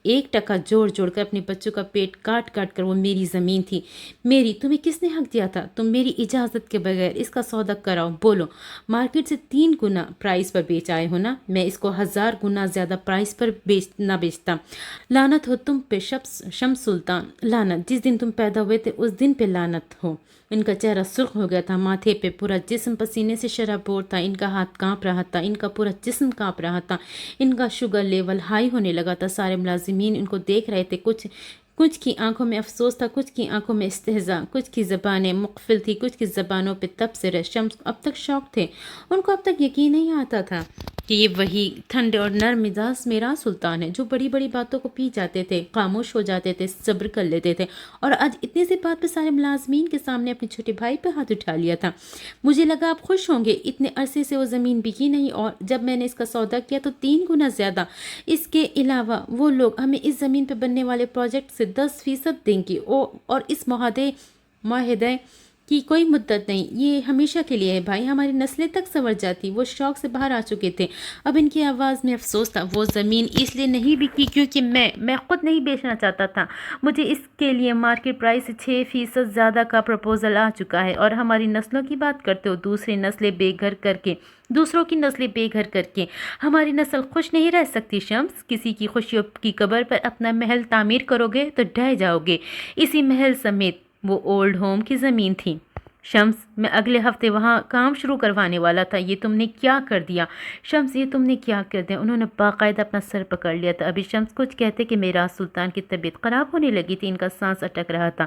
ایک ٹکا جوڑ کر اپنے بچوں کا پیٹ کاٹ کر وہ میری زمین تھی، میری۔ تمہیں کس نے حق دیا تھا؟ تم میری اجازت کے بغیر اس کا سودا کراؤ؟ بولو۔ مارکیٹ سے 3 گنا پرائس پر بیچ آئے ہو نا؟ میں اس کو 1000 گنا زیادہ پرائس پر نہ بیچتا۔ لعنت ہو تم پہ شمس سلطان، لعنت! جس دن تم پیدا ہوئے تھے اس دن پہ لعنت ہو۔ ان کا چہرہ سرخ ہو گیا تھا، ماتھے پہ پورا جسم پسینے سے شرابور تھا، ان کا ہاتھ کانپ رہا تھا، ان کا پورا جسم کانپ رہا تھا، ان کا شوگر لیول ہائی ہونے لگا تھا۔ سارے ملازمین ان کو دیکھ رہے تھے، کچھ کی آنکھوں میں افسوس تھا، کچھ کی آنکھوں میں استہزاء، کچھ کی زبانیں مقفل تھی، کچھ کی زبانوں پہ تبصرے۔ شمس اب تک شوق تھے، ان کو اب تک یقین نہیں آتا تھا کہ یہ وہی ٹھنڈے اور نرم مزاج معراج سلطان ہے جو بڑی بڑی باتوں کو پی جاتے تھے، خاموش ہو جاتے تھے، صبر کر لیتے تھے، اور آج اتنی سی بات پہ سارے ملازمین کے سامنے اپنے چھوٹے بھائی پہ ہاتھ اٹھا لیا تھا۔ مجھے لگا آپ خوش ہوں گے، اتنے عرصے سے وہ زمین بکی نہیں، اور جب میں نے اس کا سودا کیا تو 3 گنا زیادہ۔ اس کے علاوہ وہ لوگ ہمیں اس زمین پہ بننے والے پروجیکٹ سے 10% دیں گے، اور اس معاہدے کی کوئی مدت نہیں، یہ ہمیشہ کے لیے ہے بھائی، ہماری نسلیں تک سنور جاتی۔ وہ شوق سے باہر آ چکے تھے، اب ان کی آواز میں افسوس تھا۔ وہ زمین اس لیے نہیں بکی کیونکہ میں خود نہیں بیچنا چاہتا تھا، مجھے اس کے لیے مارکیٹ پرائس سے 6% زیادہ کا پروپوزل آ چکا ہے، اور ہماری نسلوں کی بات کرتے ہو، دوسروں کی نسلیں بے گھر کر کے ہماری نسل خوش نہیں رہ سکتی۔ شمس، کسی کی خوشیوں کی قبر پر اپنا محل تعمیر کرو گے تو ڈھہ جاؤ گے، اسی محل سمیت وہ اولڈ ہوم کی زمین تھی۔ شمس، میں اگلے ہفتے وہاں کام شروع کروانے والا تھا، یہ تم نے کیا کر دیا؟ شمس، یہ تم نے کیا کر دیا؟ انہوں نے باقاعدہ اپنا سر پکڑ لیا تھا۔ ابھی شمس کچھ کہتے کہ معراج سلطان کی طبیعت خراب ہونے لگی تھی، ان کا سانس اٹک رہا تھا۔